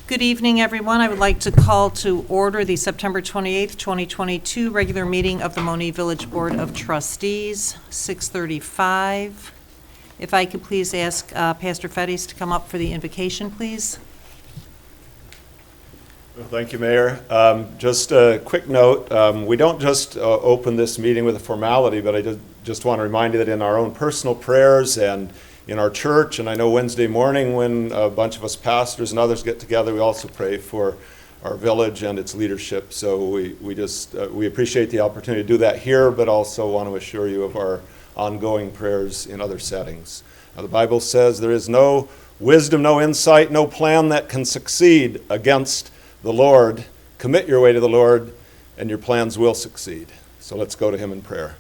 Good evening, everyone. I would like to call to order the September 28th, 2022 regular meeting of the Monee Village Board of Trustees, 6:35. If I could please ask Pastor Fettis to come up for the invocation, please. Well, thank you, Mayor. Just a quick note, we don't just open this meeting with a formality, but I just want to remind you that in our own personal prayers and in our church, and I know Wednesday morning when a bunch of us pastors and others get together, we also pray for our village and its leadership. So we appreciate the opportunity to do that here, but also want to assure you of our ongoing prayers in other settings. Now, the Bible says there is no wisdom, no insight, no plan that can succeed against the Lord. Commit your way to the Lord, and your plans will succeed. So let's go to him in prayer.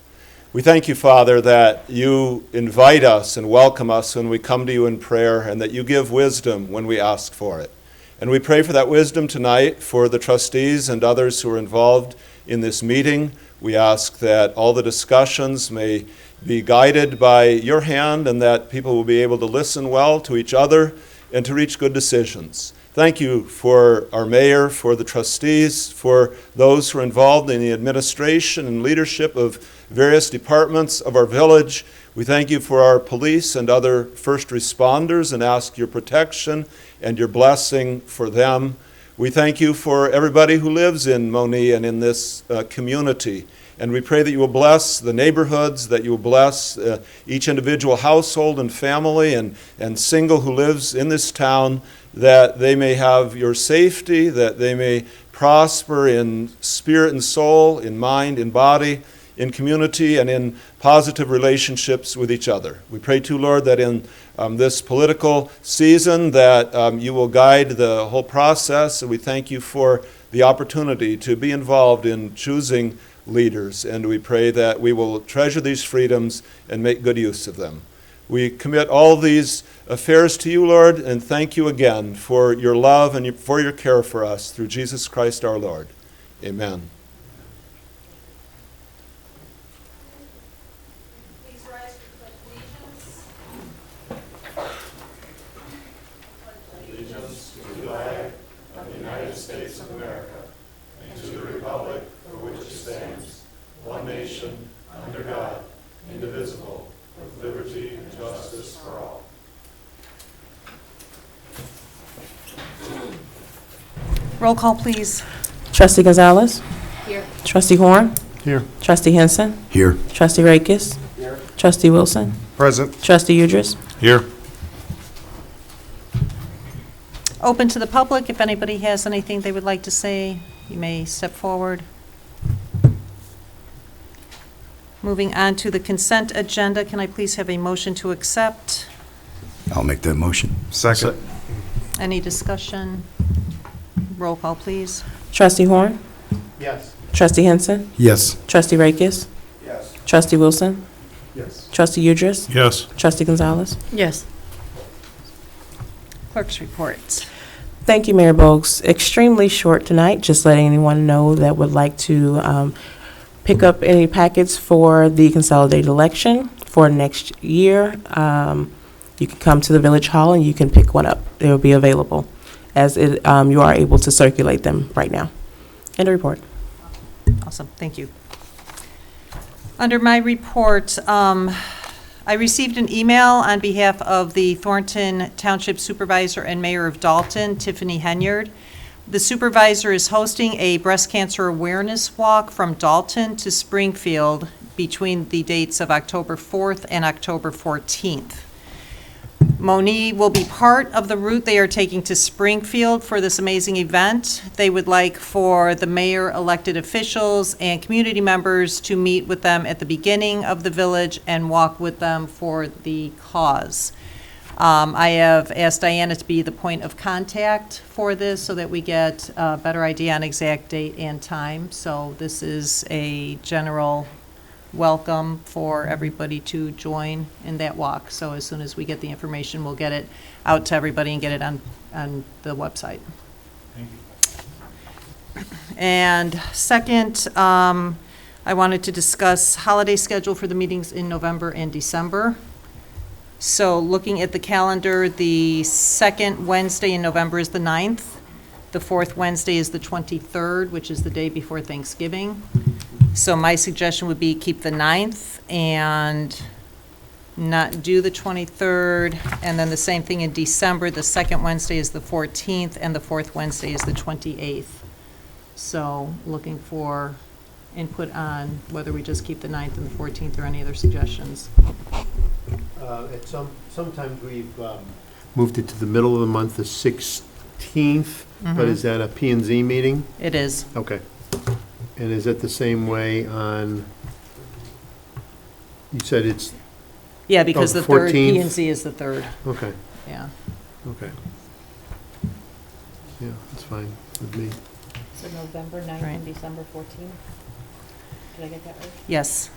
We thank you, Father, that you invite us and welcome us when we come to you in prayer, and that you give wisdom when we ask for it. And we pray for that wisdom tonight for the trustees and others who are involved in this meeting. We ask that all the discussions may be guided by your hand, and that people will be able to listen well to each other and to reach good decisions. Thank you for our mayor, for the trustees, for those who are involved in the administration and leadership of various departments of our village. We thank you for our police and other first responders and ask your protection and your blessing for them. We thank you for everybody who lives in Monee and in this community. And we pray that you will bless the neighborhoods, that you will bless each individual household and family and single who lives in this town, that they may have your safety, that they may prosper in spirit and soul, in mind, in body, in community, and in positive relationships with each other. We pray too, Lord, that in this political season that you will guide the whole process, and we thank you for the opportunity to be involved in choosing leaders, and we pray that we will treasure these freedoms and make good use of them. We commit all these affairs to you, Lord, and thank you again for your love and for your care for us through Jesus Christ our Lord. Amen. Please rise for the pledge of allegiance. Allegiance to the flag of the United States of America and to the republic for which it stands, one nation, under God, indivisible, with liberty and justice for all. Roll call, please. Trustee Gonzalez. Here. Trustee Horn. Here. Trustee Henson. Here. Trustee Rakis. Here. Trustee Wilson. Present. Trustee Udris. Here. Open to the public. If anybody has anything they would like to say, you may step forward. Moving on to the consent agenda, can I please have a motion to accept? I'll make that motion. Second. Any discussion? Roll call, please. Trustee Horn. Yes. Trustee Henson. Yes. Trustee Rakis. Yes. Trustee Wilson. Yes. Trustee Udris. Yes. Trustee Gonzalez. Yes. Clerk's reports. Thank you, Mayor Bogues. Extremely short tonight, just letting anyone know that would like to pick up any packets for the consolidated election for next year. You can come to the Village Hall and you can pick one up. They will be available as you are able to circulate them right now. End of report. Awesome, thank you. Under my report, I received an email on behalf of the Thornton Township Supervisor and Mayor of Dalton, Tiffany Henyard. The supervisor is hosting a breast cancer awareness walk from Dalton to Springfield between the dates of October 4th and October 14th. Monee will be part of the route they are taking to Springfield for this amazing event. They would like for the mayor, elected officials, and community members to meet with them at the beginning of the village and walk with them for the cause. I have asked Diana to be the point of contact for this so that we get a better idea on exact date and time. So this is a general welcome for everybody to join in that walk. So as soon as we get the information, we'll get it out to everybody and get it on the website. Thank you. And second, I wanted to discuss holiday schedule for the meetings in November and December. So looking at the calendar, the second Wednesday in November is the 9th. The fourth Wednesday is the 23rd, which is the day before Thanksgiving. So my suggestion would be keep the 9th and not do the 23rd. And then the same thing in December. The second Wednesday is the 14th, and the fourth Wednesday is the 28th. So looking for input on whether we just keep the 9th and the 14th or any other suggestions. Sometimes we've moved it to the middle of the month, the 16th, but is that a P and Z meeting? It is. Okay. And is it the same way on, you said it's, Yeah, because the the third, 14th. P and Z is the third, okay, yeah. okay. Yeah, that's fine with me. So November 9th Right. and December 14th? Did I get that right? Yes.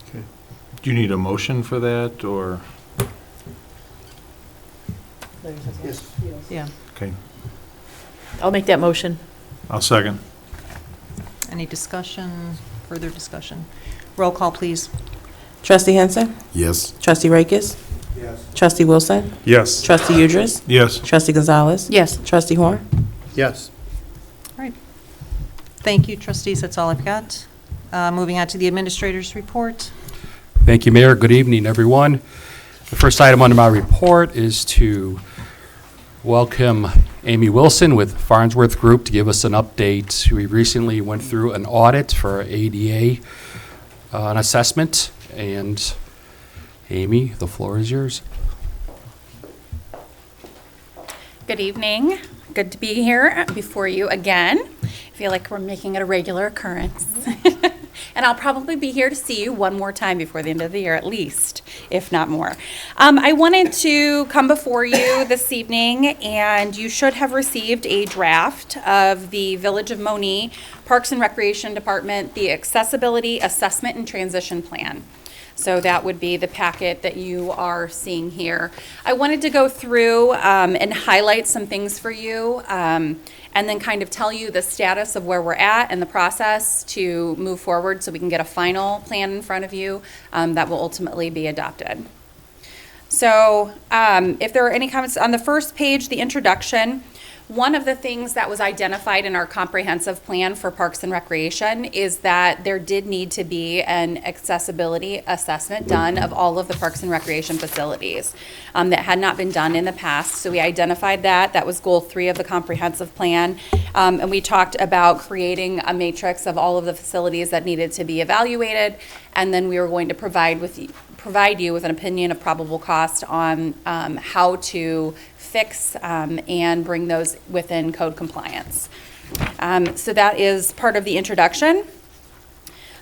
Okay. Do you need a motion for that, or? Larry says yes. Yeah. Okay, I'll make that motion. I'll second. Any discussion, further discussion? Roll call, please. Trustee Henson. Yes. Trustee Rakis. Yes. Trustee Wilson. Yes. Trustee Udress. Yes. Trustee Gonzalez. Yes. Trustee Horn. Yes. All right. Thank you, trustees. That's all I've got. Moving on to the administrator's report. Thank you, Mayor. Good evening, everyone. The first item under my report is to welcome Amy Wilson with Farnsworth Group to give us an update. We recently went through an audit for ADA, an assessment, and Amy, the floor is yours. Good evening. Good to be here before you again. I feel like we're making it a regular occurrence. And I'll probably be here to see you one more time before the end of the year, at least, if not more. I wanted to come before you this evening, and you should have received a draft of the Village of Monee Parks and Recreation Department, the Accessibility Assessment and Transition Plan. So that would be the packet that you are seeing here. I wanted to go through and highlight some things for you, and then kind of tell you the status of where we're at and the process to move forward so we can get a final plan in front of you that will ultimately be adopted. So if there are any comments on the first page, the introduction, one of the things that was identified in our comprehensive plan for Parks and Recreation is that there did need to be an accessibility assessment done of all of the Parks and Recreation facilities that had not been done in the past. So we identified that. That was goal 3 of the comprehensive plan. And we talked about creating a matrix of all of the facilities that needed to be evaluated. And then we were going to provide you with an opinion of probable cost on how to fix and bring those within code compliance. So that is part of the introduction.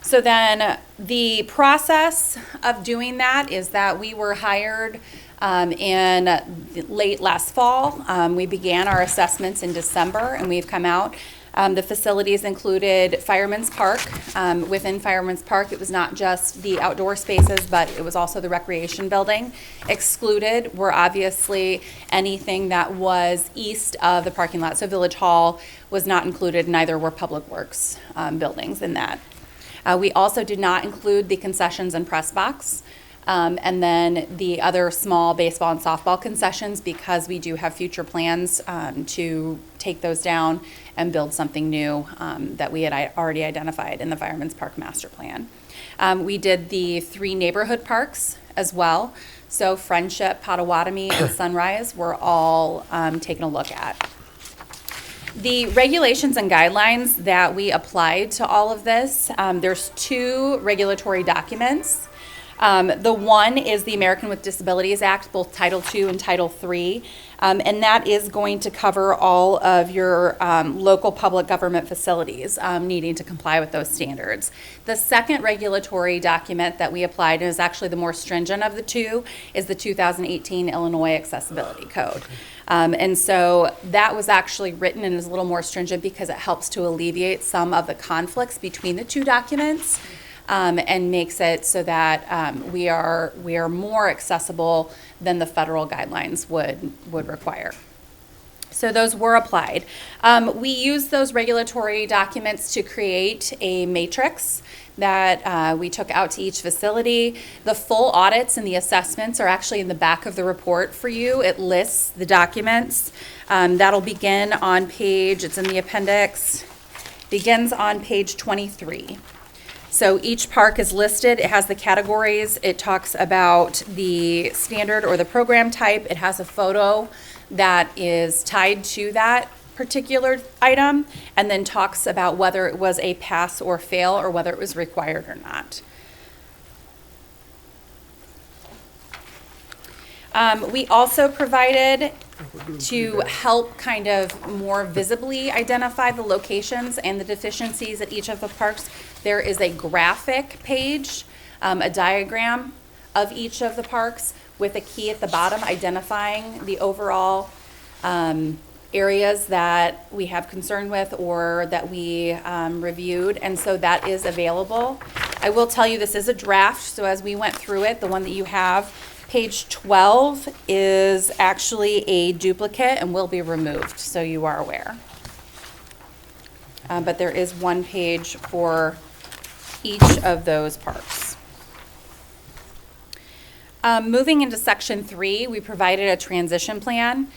So then the process of doing that is that we were hired in late last fall. We began our assessments in December, and we've come out. The facilities included Fireman's Park. Within Fireman's Park, it was not just the outdoor spaces, but it was also the recreation building. Excluded were obviously anything that was east of the parking lot. So Village Hall was not included, neither were Public Works buildings in that. We also did not include the concessions and press box. And then the other small baseball and softball concessions, because we do have future plans to take those down and build something new that we had already identified in the Fireman's Park Master Plan. We did the 3 neighborhood parks as well. So Friendship, Potawatomi, and Sunrise were all taken a look at. The regulations and guidelines that we applied to all of this, there's 2 regulatory documents. The one is the American with Disabilities Act, both Title II and Title III, and that is going to cover all of your local public government facilities needing to comply with those standards. The second regulatory document that we applied, and is actually the more stringent of the 2, is the 2018 Illinois Accessibility Code. And so that was actually written and is a little more stringent because it helps to alleviate some of the conflicts between the 2 documents. And makes it so that we are more accessible than the federal guidelines would require. So those were applied. We used those regulatory documents to create a matrix that we took out to each facility. The full audits and the assessments are actually in the back of the report for you. It lists the documents. That'll begin on page, it's in the appendix, begins on page 23. So each park is listed, it has the categories, it talks about the standard or the program type, it has a photo that is tied to that particular item, and then talks about whether it was a pass or fail or whether it was required or not. We also provided, to help kind of more visibly identify the locations and the deficiencies at each of the parks, there is a graphic page, a diagram of each of the parks with a key at the bottom identifying the overall areas that we have concern with or that we reviewed, and so that is available. I will tell you this is a draft, so as we went through it, the one that you have, page 12 is actually a duplicate and will be removed, so you are aware. But there is one page for each of those parks. Moving into section 3, we provided a transition plan.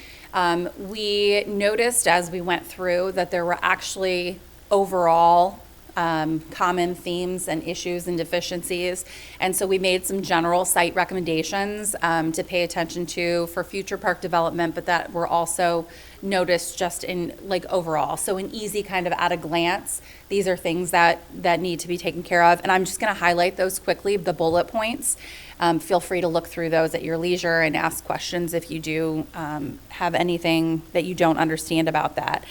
We noticed as we went through that there were actually overall common themes and issues and deficiencies, and so we made some general site recommendations to pay attention to for future park development, but that were also noticed just in like overall. So an easy kind of at a glance, these are things that need to be taken care of, and I'm just going to highlight those quickly, the bullet points. Feel free to look through those at your leisure and ask questions if you do have anything that you don't understand about that.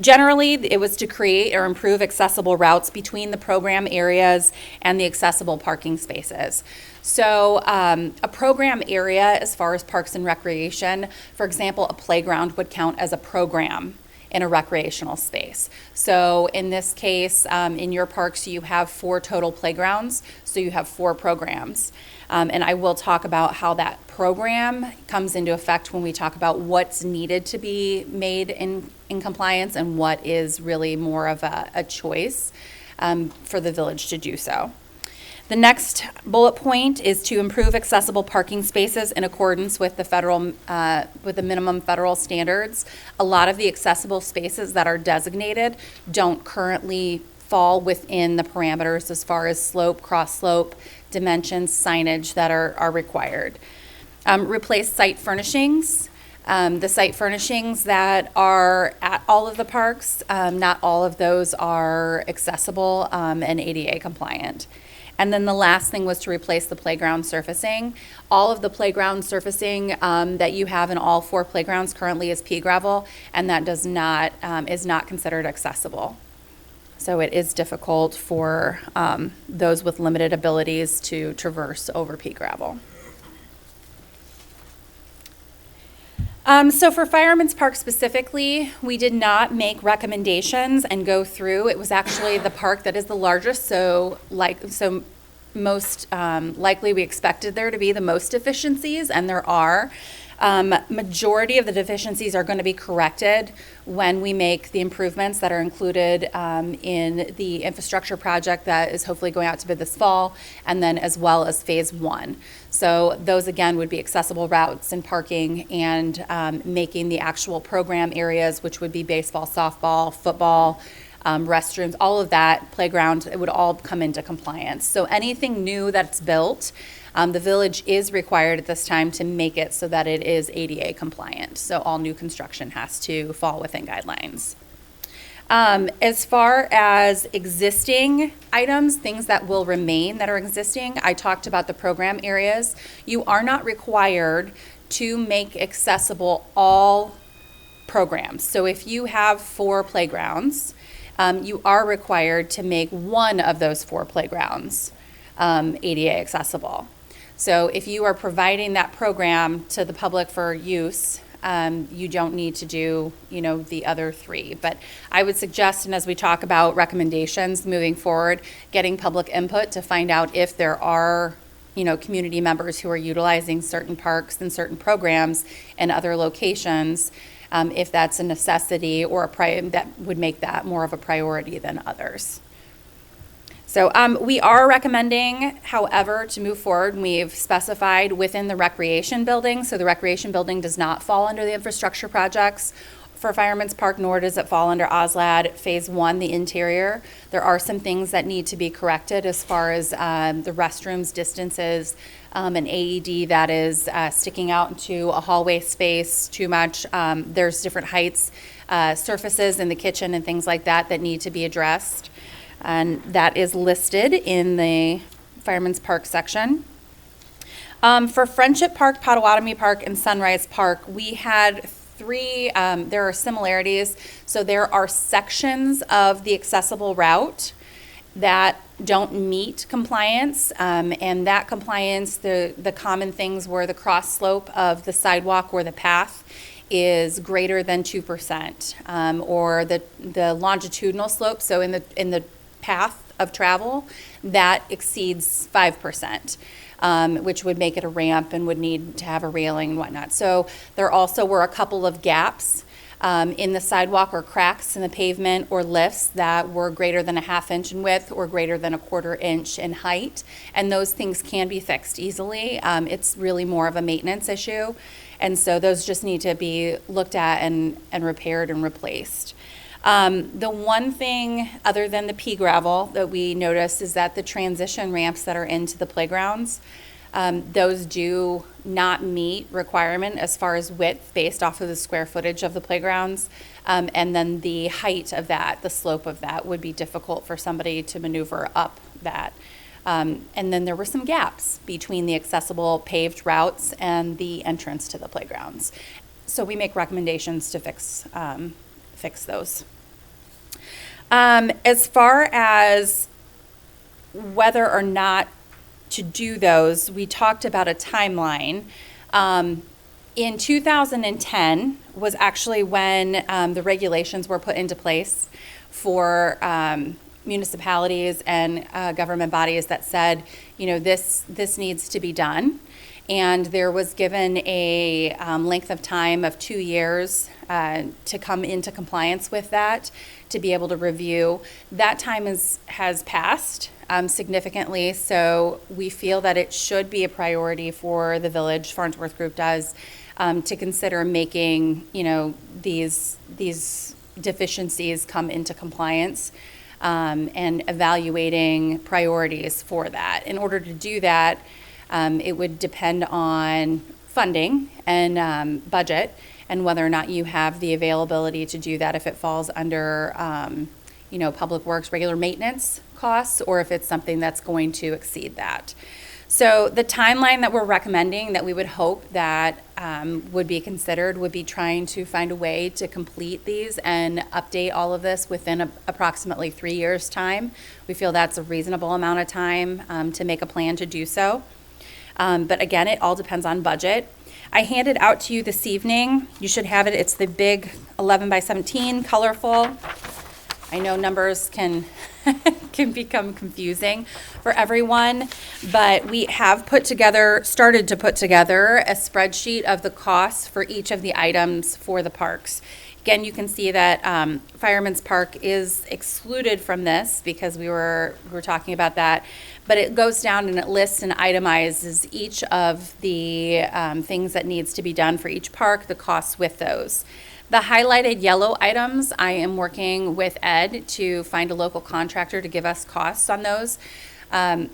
Generally, it was to create or improve accessible routes between the program areas and the accessible parking spaces. So a program area, as far as parks and recreation, for example, a playground would count as a program in a recreational space. So in this case, in your parks, you have 4 total playgrounds, so you have 4 programs. And I will talk about how that program comes into effect when we talk about what's needed to be made in compliance and what is really more of a choice for the village to do so. The next bullet point is to improve accessible parking spaces in accordance with the federal, with the minimum federal standards. A lot of the accessible spaces that are designated don't currently fall within the parameters as far as slope, cross slope, dimensions, signage that are required. Replace site furnishings. The site furnishings that are at all of the parks, not all of those are accessible and ADA compliant. And then the last thing was to replace the playground surfacing. All of the playground surfacing that you have in all 4 playgrounds currently is pea gravel, and that is not considered accessible. So it is difficult for those with limited abilities to traverse over pea gravel. So for Fireman's Park specifically, we did not make recommendations and go through. It was actually the park that is the largest, so most likely we expected there to be the most deficiencies, and there are. Majority of the deficiencies are going to be corrected when we make the improvements that are included in the infrastructure project that is hopefully going out to bid this fall, and then as well as phase 1. So those again would be accessible routes and parking and making the actual program areas, which would be baseball, softball, football, restrooms, all of that, playground, it would all come into compliance. So anything new that's built, the village is required at this time to make it so that it is ADA compliant. So all new construction has to fall within guidelines. As far as existing items, things that will remain that are existing, I talked about the program areas. You are not required to make accessible all programs. So if you have 4 playgrounds, you are required to make one of those 4 playgrounds ADA accessible. So if you are providing that program to the public for use, you don't need to do, the other 3. But I would suggest, and as we talk about recommendations moving forward, getting public input to find out if there are community members who are utilizing certain parks and certain programs and other locations, if that's a necessity or that would make that more of a priority than others. So we are recommending, however, to move forward. We've specified within the recreation building. So the recreation building does not fall under the infrastructure projects for Fireman's Park, nor does it fall under OSLAD Phase 1, the interior. There are some things that need to be corrected as far as the restrooms distances, an AED that is sticking out into a hallway space too much. There's different heights, surfaces in the kitchen and things like that that need to be addressed. And that is listed in the Fireman's Park section. For Friendship Park, Potawatomi Park, and Sunrise Park, we had three, there are similarities. So there are sections of the accessible route that don't meet compliance, and that compliance, the common things were the cross slope of the sidewalk or the path is greater than 2%, or the longitudinal slope, so in the path of travel, that exceeds 5%. Which would make it a ramp and would need to have a railing and whatnot. So there also were a couple of gaps in the sidewalk or cracks in the pavement or lifts that were greater than a 1/2 inch in width or greater than a 1/4 inch in height. And those things can be fixed easily. It's really more of a maintenance issue. And so those just need to be looked at and repaired and replaced. The one thing other than the pea gravel that we noticed is that the transition ramps that are into the playgrounds, those do not meet requirement as far as width based off of the square footage of the playgrounds. And then the height of that, the slope of that would be difficult for somebody to maneuver up that. And then there were some gaps between the accessible paved routes and the entrance to the playgrounds. So we make recommendations to fix those. As far as whether or not to do those, we talked about a timeline. In 2010 was actually when the regulations were put into place for municipalities and government bodies that said, this needs to be done. And there was given a length of time of 2 years to come into compliance with that, to be able to review. That time has passed significantly, so we feel that it should be a priority for the village, Farnsworth Group does, to consider making, these deficiencies come into compliance and evaluating priorities for that. In order to do that, it would depend on funding and budget and whether or not you have the availability to do that, if it falls under, Public Works regular maintenance costs, or if it's something that's going to exceed that. So the timeline that we're recommending that we would hope that would be considered would be trying to find a way to complete these and update all of this within approximately 3 years' time. We feel that's a reasonable amount of time to make a plan to do so. But again, it all depends on budget. I handed out to you this evening. You should have it. It's the big 11 by 17, colorful. I know numbers can become confusing for everyone, but we have started to put together a spreadsheet of the costs for each of the items for the parks. Again, you can see that Fireman's Park is excluded from this because we were talking about that, but it goes down and it lists and itemizes each of the things that needs to be done for each park, the costs with those. The highlighted yellow items, I am working with Ed to find a local contractor to give us costs on those.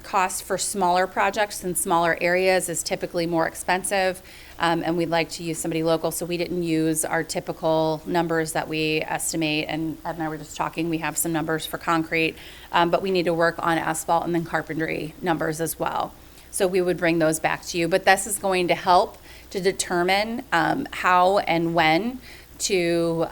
Costs for smaller projects in smaller areas is typically more expensive, and we'd like to use somebody local, so we didn't use our typical numbers that we estimate, and Ed and I were just talking, we have some numbers for concrete, but we need to work on asphalt and then carpentry numbers as well. So we would bring those back to you, but this is going to help to determine how and when to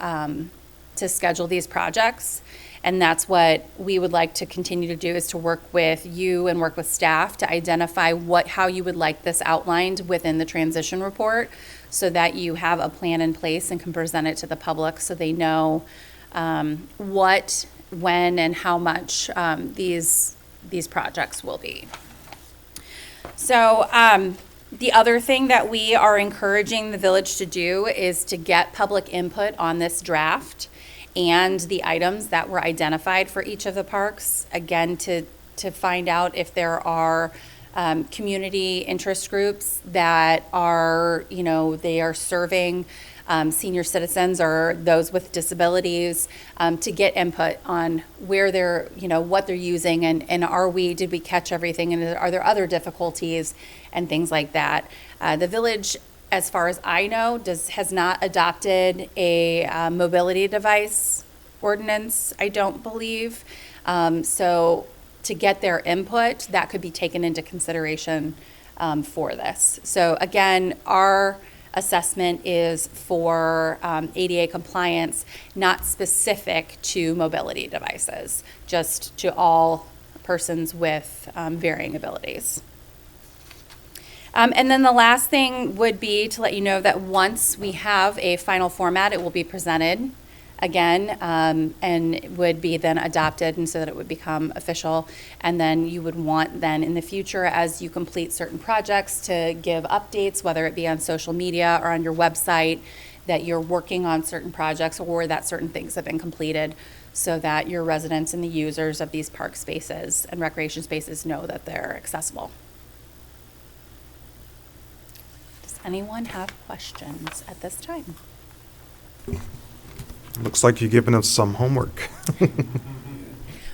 schedule these projects. And that's what we would like to continue to do, is to work with you and work with staff to identify how you would like this outlined within the transition report, so that you have a plan in place and can present it to the public so they know what, when, and how much these projects will be. So, the other thing that we are encouraging the village to do is to get public input on this draft and the items that were identified for each of the parks. Again, to find out if there are community interest groups that are, they are serving senior citizens or those with disabilities, to get input on where they're, what they're using, and did we catch everything, and are there other difficulties and things like that. The village, as far as I know, has not adopted a mobility device ordinance, I don't believe. So to get their input, that could be taken into consideration for this. So again, our assessment is for ADA compliance, not specific to mobility devices, just to all persons with varying abilities. And then the last thing would be to let you know that once we have a final format, it will be presented again, and it would be then adopted, and so that it would become official. And then you would want then in the future, as you complete certain projects, to give updates, whether it be on social media or on your website, that you're working on certain projects or that certain things have been completed, so that your residents and the users of these park spaces and recreation spaces know that they're accessible. Does anyone have questions at this time? Looks like you've given us some homework.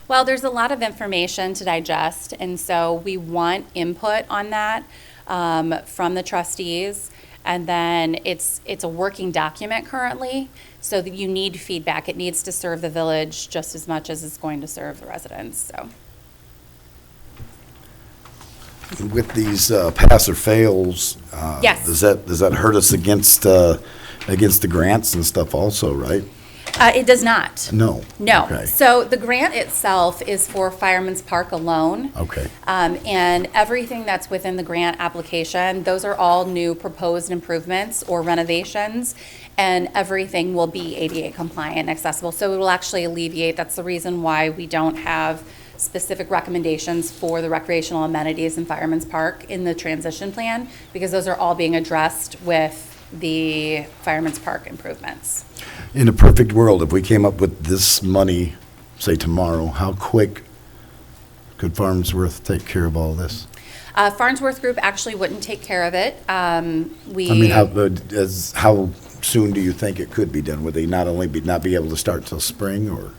Well, there's a lot of information to digest, and so we want input on that from the trustees. And then it's a working document currently, so that you need feedback. It needs to serve the village just as much as it's going to serve the residents. So, with these pass or fails, yes. does that hurt us against the grants and stuff also, right? It does not. No. No. Okay. So the grant itself is for Fireman's Park alone. Okay. And everything that's within the grant application, those are all new proposed improvements or renovations, and everything will be ADA compliant and accessible. So it will actually alleviate, that's the reason why we don't have specific recommendations for the recreational amenities in Fireman's Park in the transition plan, because those are all being addressed with the Fireman's Park improvements. In a perfect world, if we came up with this money, say tomorrow, how quick could Farnsworth take care of all this? Farnsworth Group actually wouldn't take care of it. I mean, how soon do you think it could be done? Would they not be able to start till spring, or?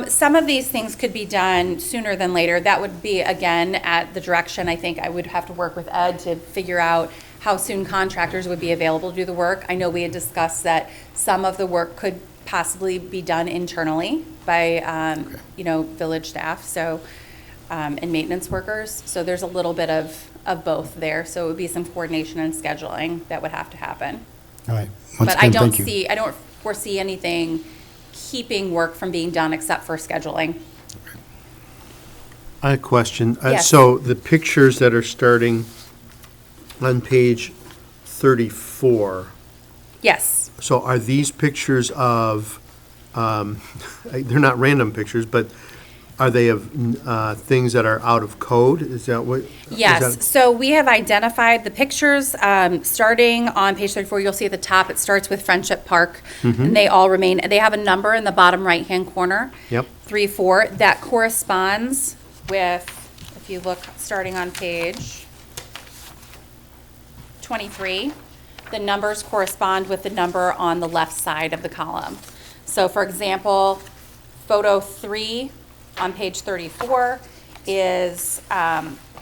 Some of these things could be done sooner than later. That would be, again, at the direction, I think I would have to work with Ed to figure out how soon contractors would be available to do the work. I know we had discussed that some of the work could possibly be done internally by, village staff, so, and maintenance workers. So there's a little bit of both there. So it would be some coordination and scheduling that would have to happen. All right. But I don't foresee anything keeping work from being done except for scheduling. I have a question. Yes. So the pictures that are starting on page 34, Yes. so are these pictures of, they're not random pictures, but are they of things that are out of code? Is that what? Yes, so we have identified the pictures, starting on page 34, you'll see at the top, it starts with Friendship Park, and they all remain, they have a number in the bottom right-hand corner. Yep. 3-4, that corresponds with, if you look, starting on page 23, the numbers correspond with the number on the left side of the column. So for example, photo 3 on page 34 is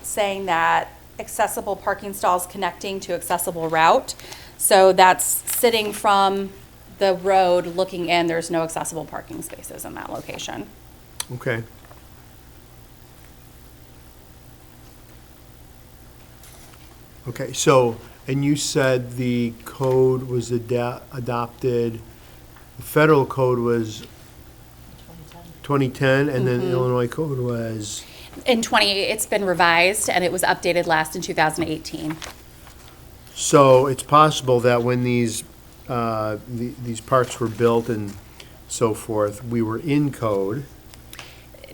saying that accessible parking stalls connecting to accessible route. So that's sitting from the road looking in, there's no accessible parking spaces in that location. Okay. Okay, so, and you said the code was adopted, the federal code was 2010, and then the Illinois code was? It's been revised, and it was updated last in 2018. So it's possible that when these parks were built and so forth, we were in code.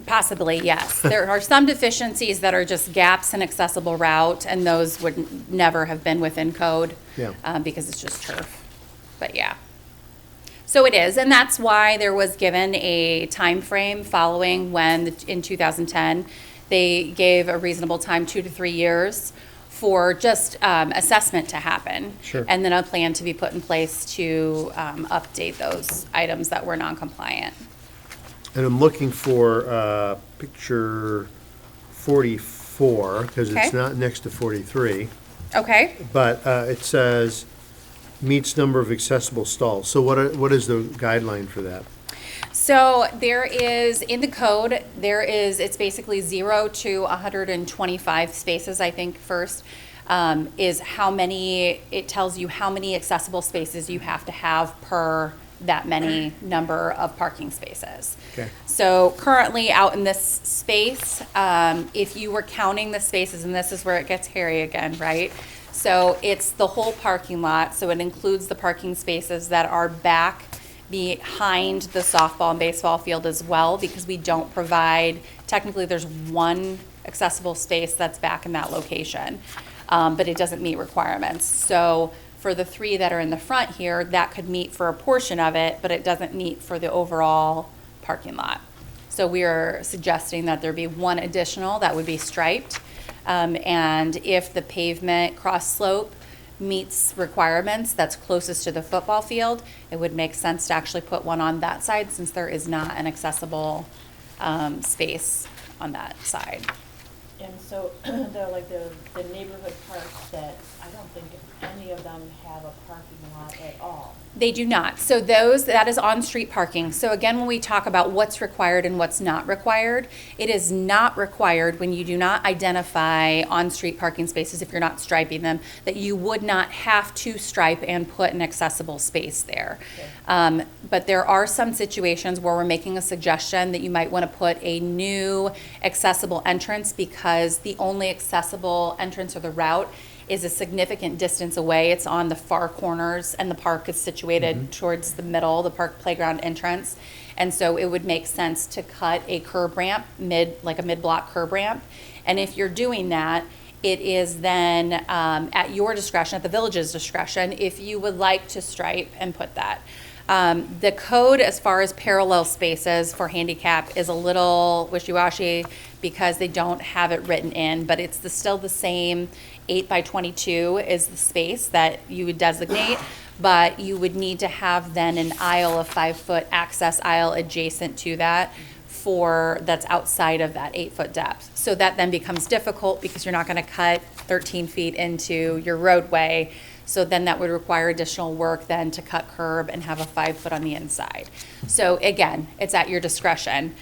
Possibly, yes. There are some deficiencies that are just gaps in accessible route, and those would never have been within code. Yeah. Because it's just turf. But yeah. So it is, and that's why there was given a time frame following when, in 2010, they gave a reasonable time, 2 to 3 years, for just assessment to happen. Sure. And then a plan to be put in place to update those items that were non-compliant. And I'm looking for picture 44, because it's Okay. not next to 43, Okay? but it says meets number of accessible stalls. So what is the guideline for that? So there is, in the code, it's basically 0 to 125 spaces, I think, first, is how many, it tells you how many accessible spaces you have to have per that many number of parking spaces. Okay. So currently out in this space, if you were counting the spaces, and this is where it gets hairy again, right? So it's the whole parking lot, so it includes the parking spaces that are back behind the softball and baseball field as well, because we don't provide, technically there's one accessible space that's back in that location, but it doesn't meet requirements. So for the 3 that are in the front here, that could meet for a portion of it, but it doesn't meet for the overall parking lot. So we are suggesting that there be 1 additional that would be striped, and if the pavement cross slope meets requirements that's closest to the football field, it would make sense to actually put 1 on that side, since there is not an accessible space on that side. And so, the neighborhood parks that, I don't think any of them have a parking lot at all. They do not. So that is on-street parking. So again, when we talk about what's required and what's not required, it is not required when you do not identify on-street parking spaces, if you're not striping them, that you would not have to stripe and put an accessible space there. Okay. But there are some situations where we're making a suggestion that you might want to put a new accessible entrance, because the only accessible entrance or the route is a significant distance away. It's on the far corners, and the park is situated towards the middle, the park playground entrance. And so it would make sense to cut a curb ramp, like a mid-block curb ramp. And if you're doing that, it is then at your discretion, at the village's discretion, if you would like to stripe and put that. The code, as far as parallel spaces for handicap, is a little wishy-washy because they don't have it written in, but it's still the same. 8 by 22 is the space that you would designate, but you would need to have then an aisle, a 5-foot access aisle adjacent to that that's outside of that 8-foot depth. So that then becomes difficult because you're not going to cut 13 feet into your roadway. So then that would require additional work then to cut curb and have a 5-foot on the inside. So again, it's at your discretion.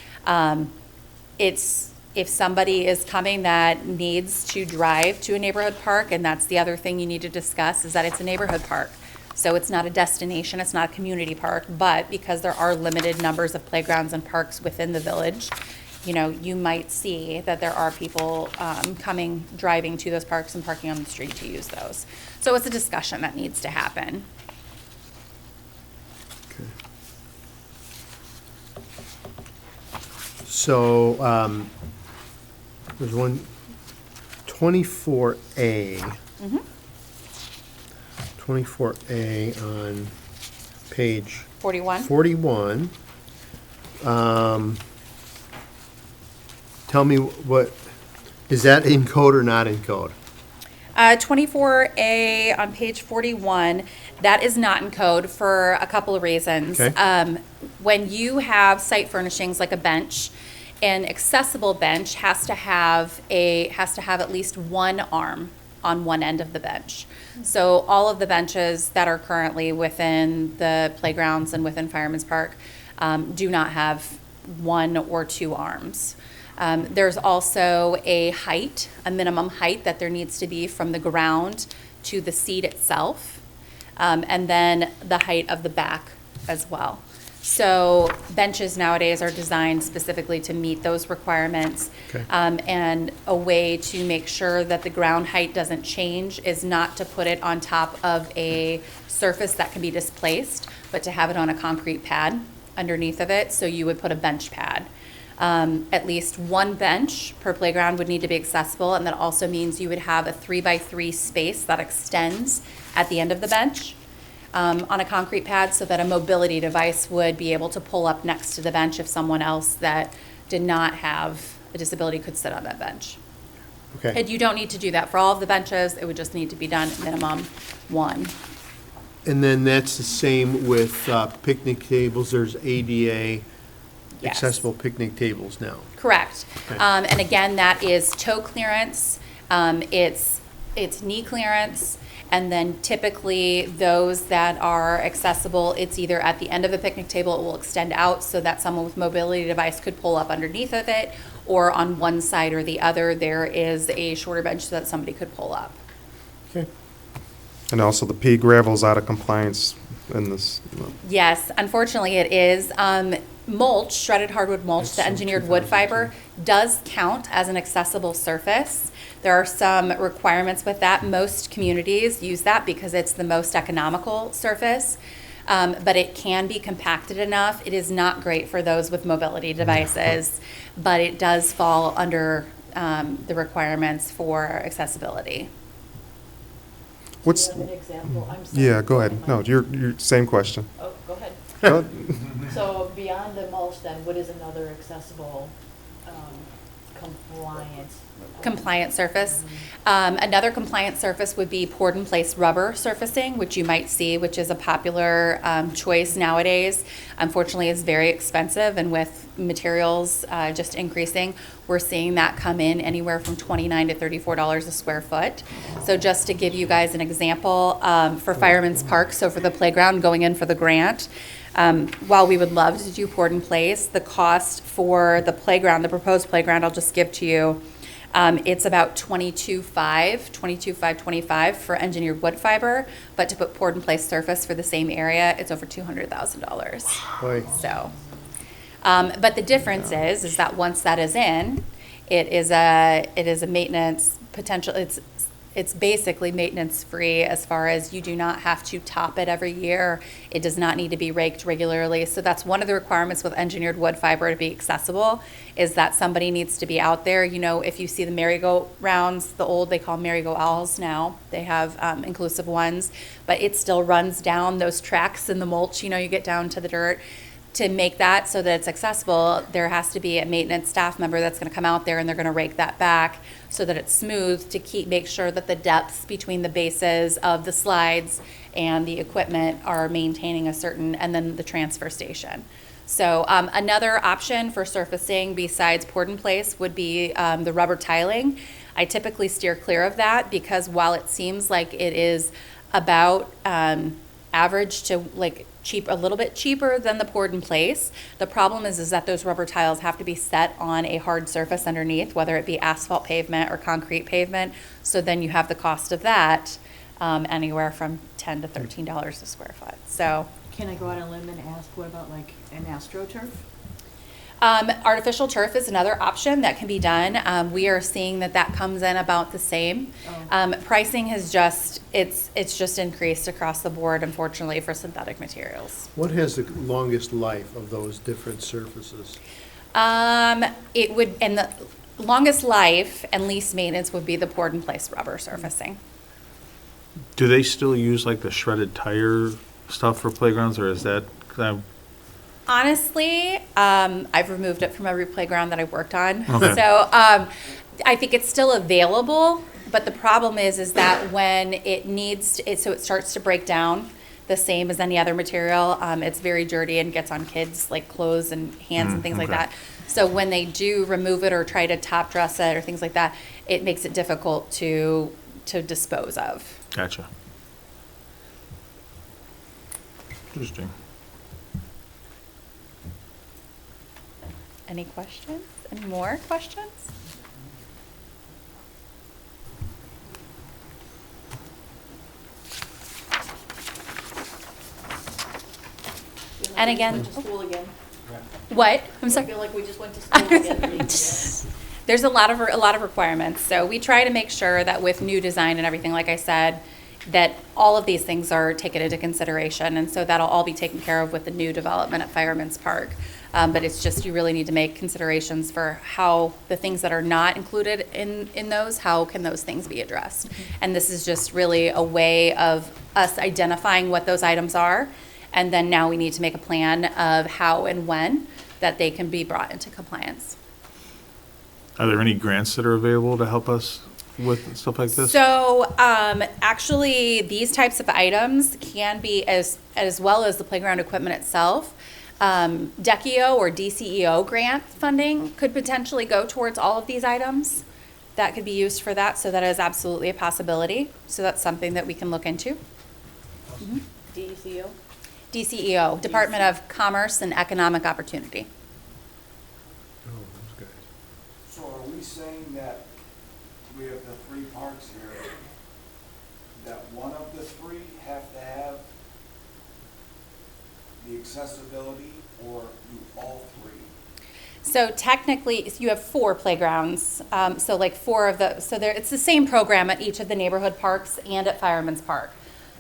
If somebody is coming that needs to drive to a neighborhood park, and that's the other thing you need to discuss, is that it's a neighborhood park. So it's not a destination, it's not a community park, but because there are limited numbers of playgrounds and parks within the village, you might see that there are people driving to those parks and parking on the street to use those. So it's a discussion that needs to happen. Okay. So, there's one, 24A. 24A on page 41? 41. Tell me is that in code or not in code? 24A on page 41, that is not in code for a couple of reasons. Okay. When you have site furnishings like a bench, an accessible bench has to have at least 1 arm on one end of the bench. So all of the benches that are currently within the playgrounds and within Fireman's Park do not have 1 or 2 arms. There's also a minimum height that there needs to be from the ground to the seat itself, and then the height of the back as well. So benches nowadays are designed specifically to meet those requirements. Okay. And a way to make sure that the ground height doesn't change is not to put it on top of a surface that can be displaced, but to have it on a concrete pad underneath of it. So you would put a bench pad. At least one bench per playground would need to be accessible, and that also means you would have a 3x3 space that extends at the end of the bench on a concrete pad, so that a mobility device would be able to pull up next to the bench if someone else that did not have a disability could sit on that bench. Okay. And you don't need to do that for all of the benches. It would just need to be done at minimum one. And then that's the same with picnic tables. There's ADA Yes. accessible picnic tables now. Correct. Okay. And again, that is toe clearance, it's knee clearance, and then typically those that are accessible, it's either at the end of the picnic table, it will extend out so that someone with mobility device could pull up underneath of it, or on one side or the other, there is a shorter bench so that somebody could pull up. Okay. And also the pea gravel's out of compliance in this. Yes, unfortunately it is. Mulch, shredded hardwood mulch, the engineered wood fiber, does count as an accessible surface. There are some requirements with that. Most communities use that because it's the most economical surface, but it can be compacted enough. It is not great for those with mobility devices, but it does fall under the requirements for accessibility. What's, Do you have an example? I'm sorry. yeah, go ahead. No, your same question. Oh, go ahead. Go- So beyond the mulch, then, what is another accessible, Compliant surface. Another compliant surface would be poured in place rubber surfacing, which you might see, which is a popular choice nowadays. Unfortunately, it's very expensive, and with materials just increasing, we're seeing that come in anywhere from $29 to $34 a square foot. So just to give you guys an example, for Fireman's Park, so for the playground going in for the grant, while we would love to do poured in place, the cost for the playground, the proposed playground, I'll just give to you, it's about $22,525 for engineered wood fiber, but to put poured in place surface for the same area, it's over $200,000. Boy. So, but the difference is that once that is in, it is a maintenance potential. It's basically maintenance free as far as you do not have to top it every year. It does not need to be raked regularly. So that's one of the requirements with engineered wood fiber to be accessible, is that somebody needs to be out there. You know, if you see the merry-go-rounds, they call merry-go-owls now. They have inclusive ones, but it still runs down those tracks in the mulch. You know, you get down to the dirt. To make that so that it's accessible, there has to be a maintenance staff member that's going to come out there, and they're going to rake that back so that it's smooth, to make sure that the depths between the bases of the slides and the equipment are maintaining a certain, and then the transfer station. So another option for surfacing besides poured in place would be the rubber tiling. I typically steer clear of that because while it seems like it is about average to like a little bit cheaper than the poured in place. The problem is that those rubber tiles have to be set on a hard surface underneath, whether it be asphalt pavement or concrete pavement. So then you have the cost of that anywhere from $10 to $13 a square foot. So Can I go out on a limb and ask, what about like an Astro Turf? artificial turf is another option that can be done. We are seeing that comes in about the same. Pricing has it's just increased across the board, unfortunately, for synthetic materials. What has the longest life of those different surfaces? It would, and the longest life and least maintenance would be the poured in place rubber surfacing. Do they still use like the shredded tire stuff for playgrounds, or is that, 'cause Honestly, I've removed it from every playground that I've worked on. Okay. So I think it's still available, but the problem is that when it needs, so it starts to break down the same as any other material, it's very dirty and gets on kids' like clothes and hands and things like okay. that. So when they do remove it or try to top dress it or things like that, it makes it difficult to dispose of. Gotcha. Interesting. Any questions? Any more questions? And again, Went to school again. what? I'm I sorry. feel like we just went to school again. There's a lot of requirements. So we try to make sure that with new design and everything, like I said, that all of these things are taken into consideration, and so that'll all be taken care of with the new development at Fireman's Park. But it's just, you really need to make considerations for how the things that are not included in those, how can those things be addressed? And this is just really a way of us identifying what those items are, and then now we need to make a plan of how and when that they can be brought into compliance. Are there any grants that are available to help us with stuff like this? So, actually, these types of items can be, as well as the playground equipment itself, DECIO or DCEO grant funding could potentially go towards all of these items. That could be used for that, so that is absolutely a possibility. So that's something that we can look into. DECO? DCEO, Department of Commerce and Economic Opportunity. So are we saying that we have the three parks here, that one of the three have to have the accessibility, or do all three? So technically, you have 4 playgrounds, so like 4 of the, so there, it's the same program at each of the neighborhood parks and at Fireman's Park.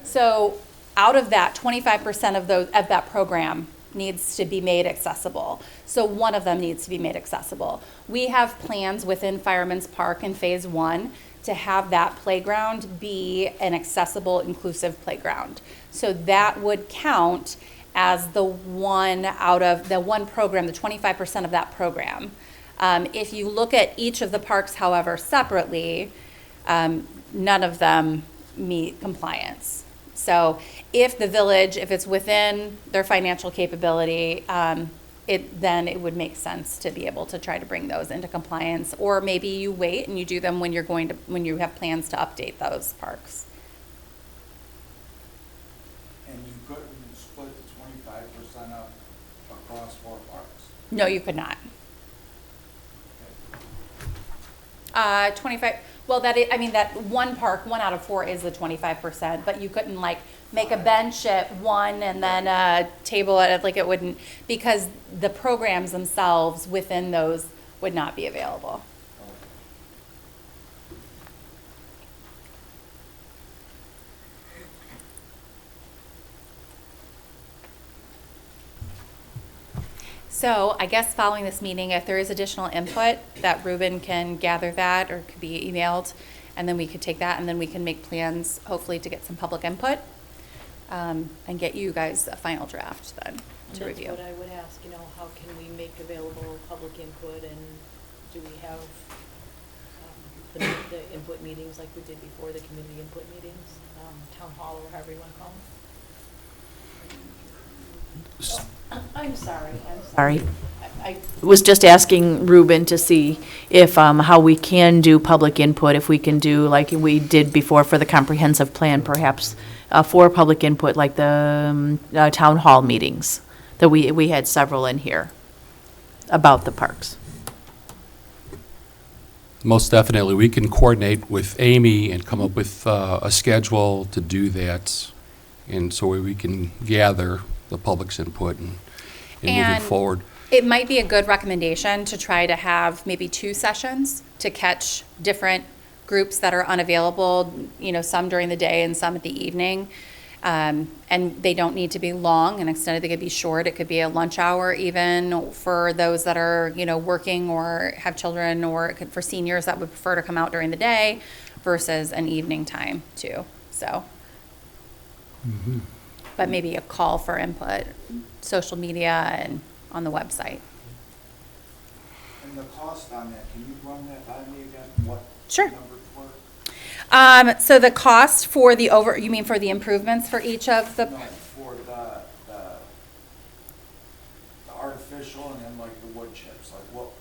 So out of that, 25% of that program needs to be made accessible. So one of them needs to be made accessible. We have plans within Fireman's Park in Phase 1 to have that playground be an accessible, inclusive playground. So that would count as the one out of the one program, the 25% of that program. If you look at each of the parks, however, separately, none of them meet compliance. So if the village, if it's within their financial capability, then it would make sense to be able to try to bring those into compliance. Or maybe you wait and you do them when when you have plans to update those parks. And you couldn't split the 25% up across 4 parks? No, you could not. 25, well, that one park, 1 out of 4 is the 25%, but you couldn't like make a bench at 1 and then a table at, like it wouldn't, because the programs themselves within those would not be available. So I guess following this meeting, if there is additional input, that Ruben can gather that or could be emailed, and then we could take that and then we can make plans, hopefully, to get some public input and get you guys a final draft then to review. That's what I would ask, how can we make available public input, and do we have the input meetings like we did before, the community input meetings, town hall, or however you want to call them? I'm sorry. I was just asking Ruben to see if, how we can do public input, if we can do like we did before for the comprehensive plan, perhaps for public input, like the town hall meetings, that we had several in here about the parks. Most definitely, we can coordinate with Amy and come up with a schedule to do that, and so we can gather the public's input and moving forward. It might be a good recommendation to try to have maybe 2 sessions to catch different groups that are unavailable, some during the day and some at the evening. And they don't need to be long and extended. They could be short. It could be a lunch hour even for those that are, working or have children, or it could, for seniors that would prefer to come out during the day versus an evening time too. So, but maybe a call for input, social media and on the website. And the cost on that, can you run that by me again? What Sure. numbers were? So the cost for you mean for the improvements for each of the? No, for the artificial and then like the wood chips, like what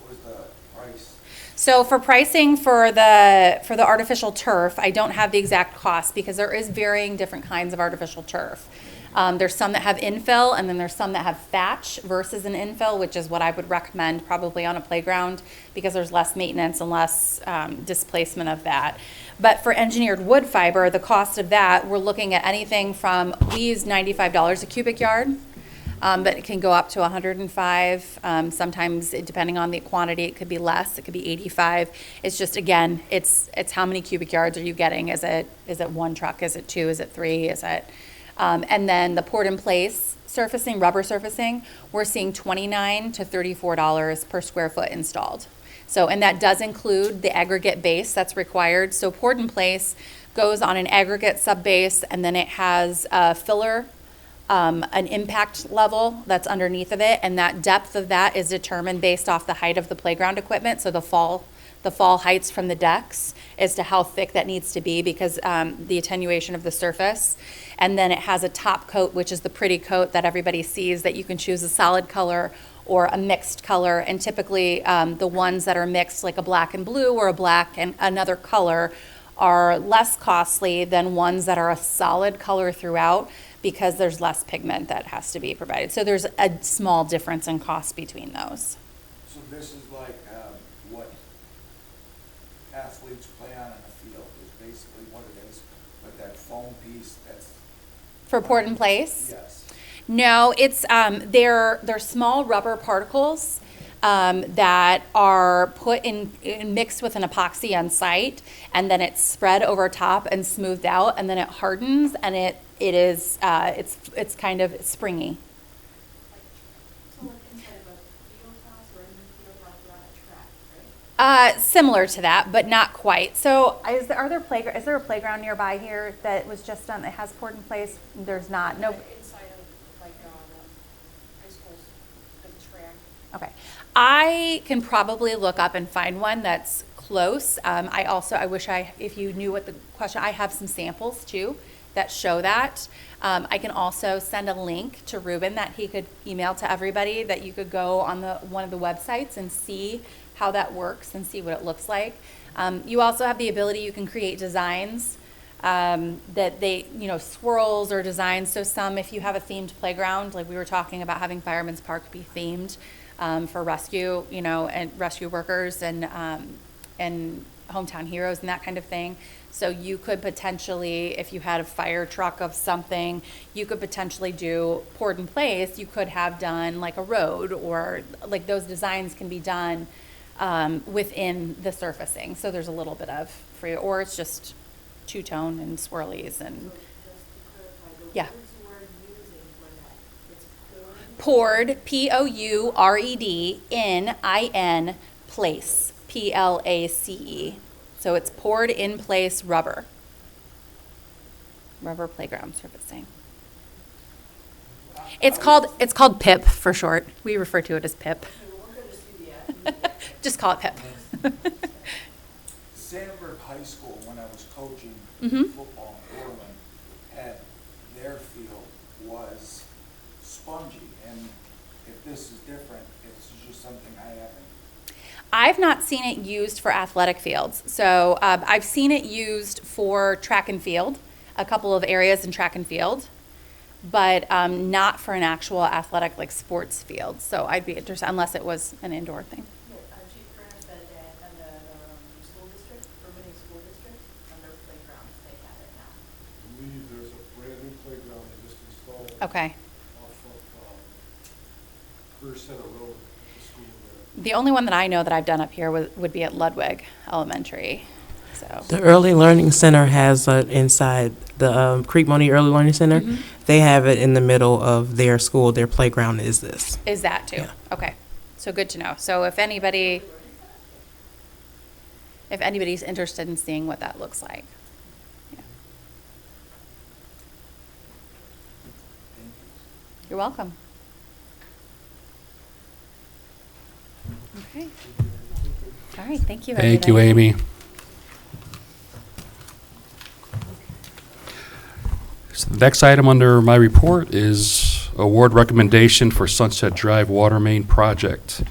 was the price? So for pricing for the artificial turf, I don't have the exact cost because there is varying different kinds of artificial turf. There's some that have infill, and then there's some that have thatch versus an infill, which is what I would recommend probably on a playground because there's less maintenance and less displacement of that. But for engineered wood fiber, the cost of that, we're looking at anything from, we use $95 a cubic yard. but it can go up to 105. Sometimes, depending on the quantity, it could be less. It could be 85. It's just, again, it's how many cubic yards are you getting? Is it one truck? Is it two? Is it three? Is it? And then the poured in place surfacing, rubber surfacing, we're seeing $29 to $34 per square foot installed. So, and that does include the aggregate base that's required. So poured in place goes on an aggregate sub base, and then it has a filler, an impact level that's underneath of it, and that depth of that is determined based off the height of the playground equipment. So the fall heights from the decks as to how thick that needs to be, because the attenuation of the surface. And then it has a top coat, which is the pretty coat that everybody sees, that you can choose a solid color or a mixed color. And typically the ones that are mixed, like a black and blue or a black and another color, are less costly than ones that are a solid color throughout, because there's less pigment that has to be provided. So there's a small difference in cost between those. So this is like what athletes play on in a field is basically what it is, but that foam piece, that's... For poured in place? Yes. No, it's they're small rubber particles that are put in mixed with an epoxy on site, and then it's spread over top and smoothed out, and then it hardens, and it's kind of springy. So like inside of a field house or in the field house or on a track, right? Similar to that, but not quite. So is there a playground nearby here that was just done, that has poured in place? There's not, no. Like inside of like high school's the track. Okay. I can probably look up and find one that's close. I wish if you knew what the question, I have some samples too that show that. I can also send a link to Ruben that he could email to everybody, that you could go on one of the websites and see how that works and see what it looks like. You also have the ability, you can create designs that swirls or designs. So if you have a themed playground, like we were talking about having Fireman's Park be themed for rescue, and rescue workers and hometown heroes and that kind of thing. So you could potentially, if you had a fire truck of something, you could potentially do poured in place. You could have done like a road, or like those designs can be done within the surfacing. So there's a little bit of free, or it's just two-tone and swirlies and, yeah. Poured, P-O-U-R-E-D, in place, P-L-A-C-E. So it's poured in place rubber playground surfacing. It's called PIP for short. We refer to it as PIP. Just call it PIP. Sandburg High School, when I was coaching football in Orland, had their field was spongy, and if this is different, it's just something I haven't. I've not seen it used for athletic fields. So I've seen it used for track and field, a couple of areas in track and field, but not for an actual athletic, like sports field. So I'd be interested, unless it was an indoor thing. Chief Furnace said that in the school district, Monee school district, on their playgrounds, they have it now. I believe there's a brand new playground they just installed. Okay. Off of First Center Road, the school there. The only one that I know that I've done up here would be at Ludwig Elementary. So The Early Learning Center has inside the Creek Monee Early Learning Center. They have it in the middle of their school. Their playground is this. is that too? Yeah. Okay. So good to know. So if anybody's interested in seeing what that looks like. Yeah. You're welcome. Okay. All right, thank you, everybody. Thank you, Amy. So the next item under my report is award recommendation for Sunset Drive Water Main Project.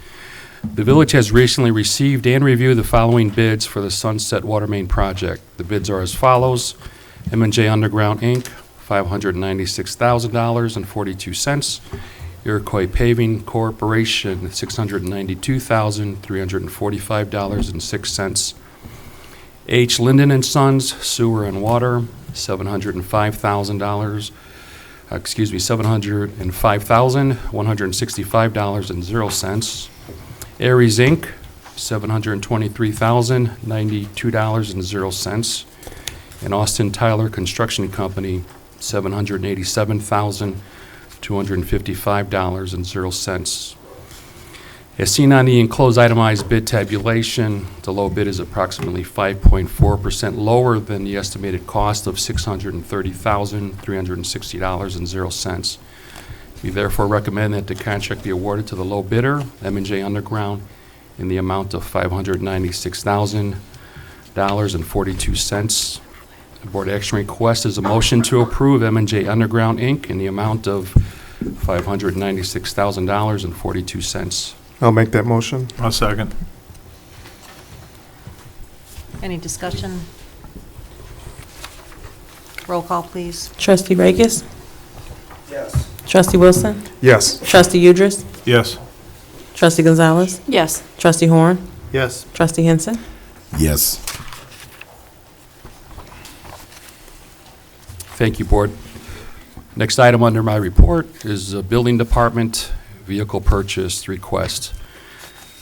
The village has recently received and reviewed the following bids for the Sunset Water Main Project. The bids are as follows: M&J Underground, Inc., $596,042. Iroquois Paving Corporation, $692,345.06. H. Linden and Sons, Sewer and Water, $705,000. $705,165.00. Aries Inc., $723,092.00. And Austin Tyler Construction Company, $787,255.00. As seen on the enclosed itemized bid tabulation, the low bid is approximately 5.4% lower than the estimated cost of $630,360.00. We therefore recommend that the contract be awarded to the low bidder, M&J Underground, in the amount of $596,000.42. The board action request is a motion to approve M&J Underground, Inc. in the amount of $596,000.42. I'll make that motion. I'll second. Any discussion? Roll call, please. Trustee Rakes? Yes. Trustee Wilson? Yes. Trustee Udris? Yes. Trustee Gonzalez? Yes. Trustee Horn? Yes. Trustee Henson? Yes. Thank you, Board. Next item under my report is the Building Department vehicle purchase request.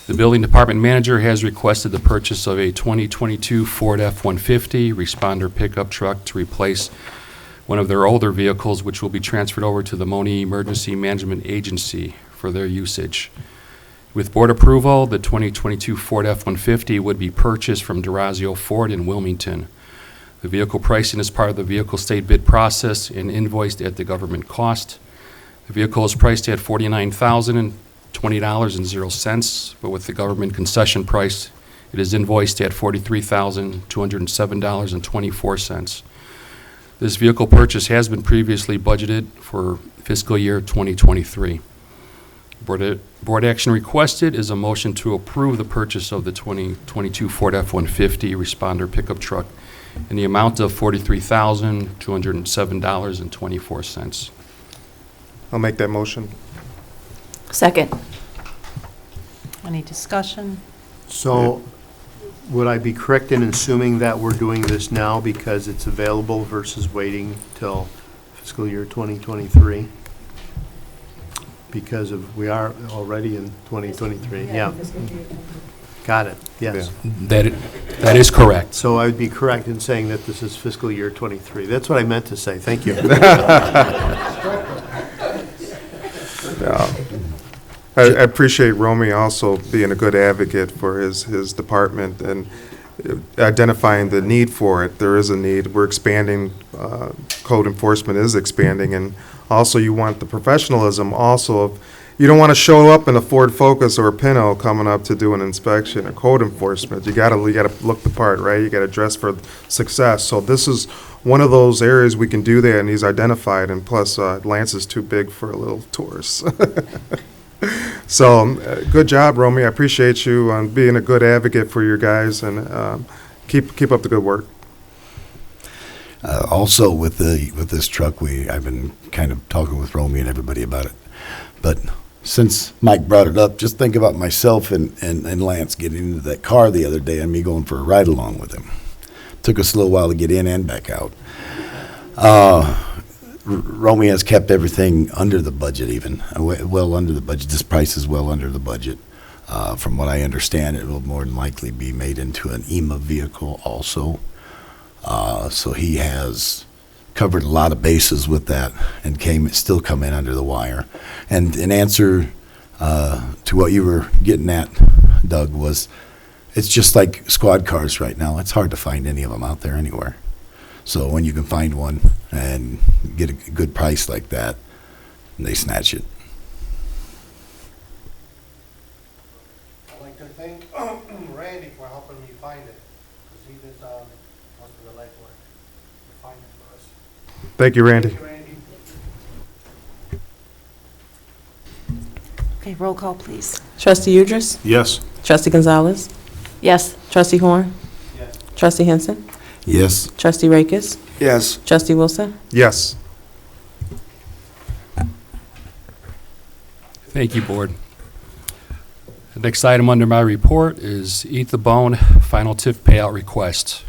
The Building Department manager has requested the purchase of a 2022 Ford F-150 responder pickup truck to replace one of their older vehicles, which will be transferred over to the Monee Emergency Management Agency for their usage. With board approval, the 2022 Ford F-150 would be purchased from Durazio Ford in Wilmington. The vehicle pricing is part of the vehicle state bid process and invoiced at the government cost. The vehicle is priced at $49,020.00, but with the government concession price, it is invoiced at $43,207.24. This vehicle purchase has been previously budgeted for fiscal year 2023. Board action requested is a motion to approve the purchase of the 2022 Ford F-150 responder pickup truck in the amount of $43,207.24. I'll make that motion. Second. Any discussion? So would I be correct in assuming that we're doing this now because it's available versus waiting till fiscal year 2023? Because we are already in 2023, yeah. Got it, yes. That is correct. So I would be correct in saying that this is fiscal year 23. That's what I meant to say, thank you. I appreciate Romy also being a good advocate for his department and identifying the need for it. There is a need. We're expanding, code enforcement is expanding, and also you want the professionalism also of, you don't want to show up in a Ford Focus or a Pinto coming up to do an inspection or code enforcement. You gotta look the part, right? You gotta dress for success. So this is one of those areas we can do that, and he's identified, and plus Lance is too big for a little tourist. So, good job, Romy. I appreciate you being a good advocate for your guys, and keep up the good work. Also, with this truck, I've been kind of talking with Romy and everybody about it. But since Mike brought it up, just think about myself and Lance getting into that car the other day and me going for a ride along with him. Took us a little while to get in and back out. Romy has kept everything under the budget, even well under the budget. This price is well under the budget. From what I understand, it will more than likely be made into an EMA vehicle also. So he has covered a lot of bases with that and still come in under the wire. And in answer to what you were getting at, Doug, was it's just like squad cars right now. It's hard to find any of them out there anywhere. So when you can find one and get a good price like that, they snatch it. I'd like to thank Randy for helping me find it, because he did most of the legwork to find it for us. Thank you, Randy. Thank you, Randy. Okay, roll call, please. Trustee Udris? Yes. Trustee Gonzalez? Yes. Trustee Horn? Yes. Trustee Henson? Yes. Trustee Rakes? Yes. Trustee Wilson? Yes. Thank you, Board. The next item under my report is Eat the Bone final TIF payout request.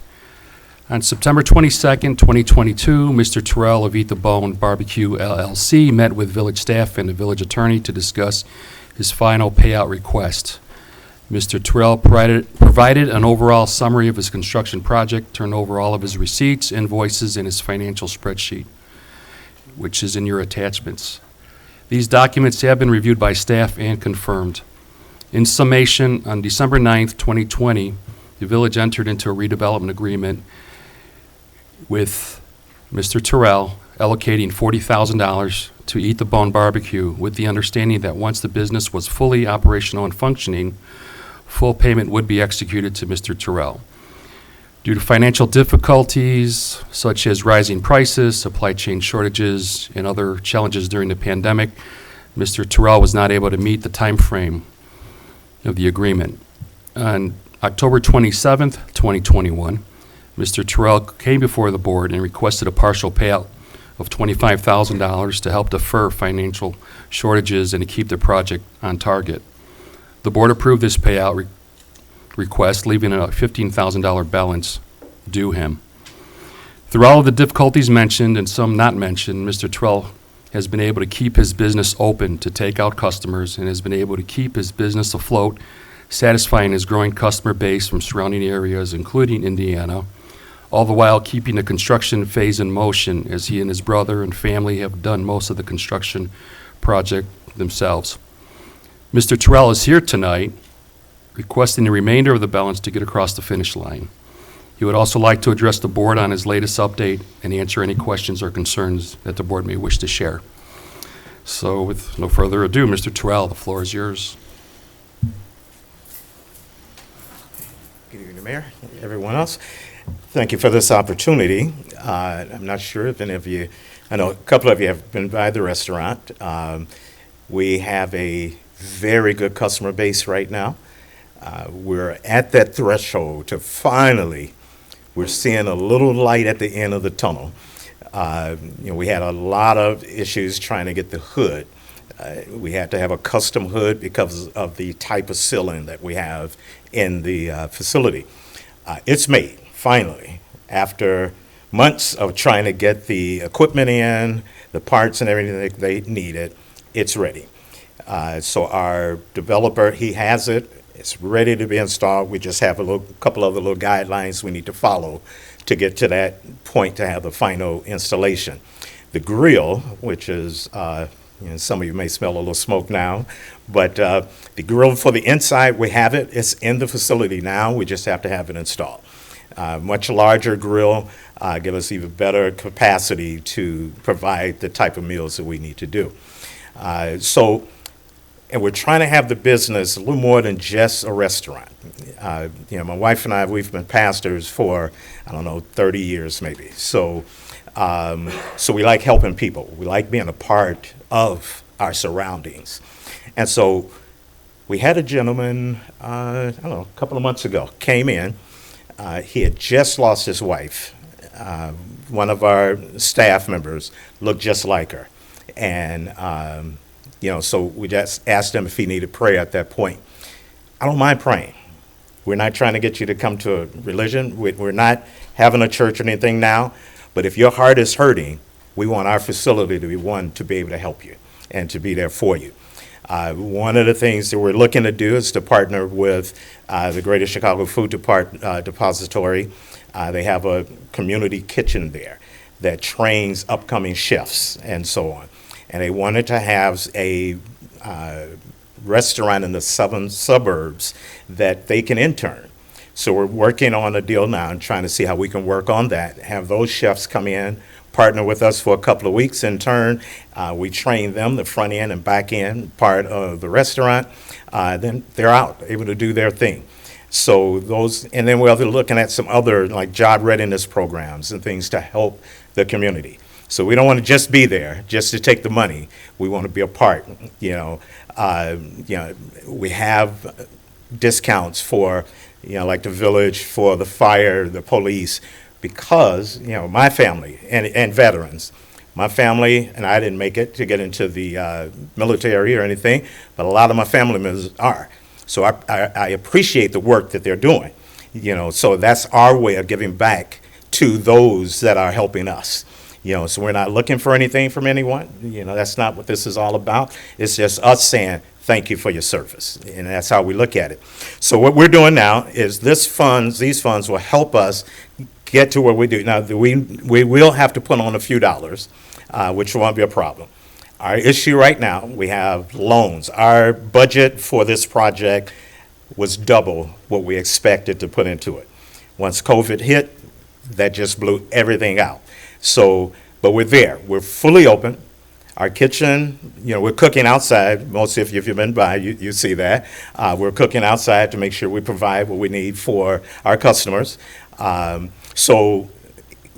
On September 22nd, 2022, Mr. Terrell of Eat the Bone Barbecue LLC met with village staff and the village attorney to discuss his final payout request. Mr. Terrell provided an overall summary of his construction project, turned over all of his receipts, invoices, and his financial spreadsheet, which is in your attachments. These documents have been reviewed by staff and confirmed. In summation, on December 9th, 2020, the village entered into a redevelopment agreement with Mr. Terrell, allocating $40,000 to Eat the Bone Barbecue, with the understanding that once the business was fully operational and functioning, full payment would be executed to Mr. Terrell. Due to financial difficulties such as rising prices, supply chain shortages, and other challenges during the pandemic, Mr. Terrell was not able to meet the time frame of the agreement. On October 27th, 2021, Mr. Terrell came before the board and requested a partial payout of $25,000 to help defer financial shortages and to keep the project on target. The board approved this payout request, leaving a $15,000 balance due him. Through all of the difficulties mentioned and some not mentioned, Mr. Terrell has been able to keep his business open to take out customers and has been able to keep his business afloat, satisfying his growing customer base from surrounding areas, including Indiana, all the while keeping the construction phase in motion, as he and his brother and family have done most of the construction project themselves. Mr. Terrell is here tonight requesting the remainder of the balance to get across the finish line. He would also like to address the board on his latest update and answer any questions or concerns that the board may wish to share. So with no further ado, Mr. Terrell, the floor is yours. Good evening, Mayor, everyone else. Thank you for this opportunity. I'm not sure if any of you, I know a couple of you have been by the restaurant. We have a very good customer base right now. We're at that threshold to finally, we're seeing a little light at the end of the tunnel. We had a lot of issues trying to get the hood. We had to have a custom hood because of the type of ceiling that we have in the facility. It's made, finally, after months of trying to get the equipment in, the parts and everything that they needed. It's ready. So our developer, he has it. It's ready to be installed. We just have a couple of the little guidelines we need to follow to get to that point to have the final installation. The grill, which is, some of you may smell a little smoke now, but the grill for the inside, we have it. It's in the facility now. We just have to have it installed. Much larger grill, give us even better capacity to provide the type of meals that we need to do. And we're trying to have the business a little more than just a restaurant. My wife and I, we've been pastors for, 30 years maybe. So we like helping people. We like being a part of our surroundings. And so we had a gentleman, a couple of months ago, came in. He had just lost his wife. One of our staff members looked just like her. And, so we just asked him if he needed prayer at that point. I don't mind praying. We're not trying to get you to come to a religion. We're not having a church or anything now. But if your heart is hurting, we want our facility to be one to be able to help you and to be there for you. One of the things that we're looking to do is to partner with the Greater Chicago Food Depository. They have a community kitchen there that trains upcoming chefs and so on. And they wanted to have a restaurant in the southern suburbs that they can intern. So we're working on a deal now and trying to see how we can work on that, have those chefs come in, partner with us for a couple of weeks in turn. We train them, the front end and back end part of the restaurant. Then they're out, able to do their thing. So those, and then we're looking at some other like job readiness programs and things to help the community. So we don't want to just be there, just to take the money. We want to be a part. We have discounts for, like the village, for the fire, the police, because my family and veterans. My family and I didn't make it to get into the military or anything, but a lot of my family members are. So I appreciate the work that they're doing. So that's our way of giving back to those that are helping us. So we're not looking for anything from anyone. That's not what this is all about. It's just us saying, thank you for your service. And that's how we look at it. So what we're doing now is these funds will help us get to where we do. Now, we will have to put on a few dollars, which won't be a problem. Our issue right now, we have loans. Our budget for this project was double what we expected to put into it. Once COVID hit, that just blew everything out. So, but we're there. We're fully open. Our kitchen, we're cooking outside. Most if you've been by, you see that. We're cooking outside to make sure we provide what we need for our customers. So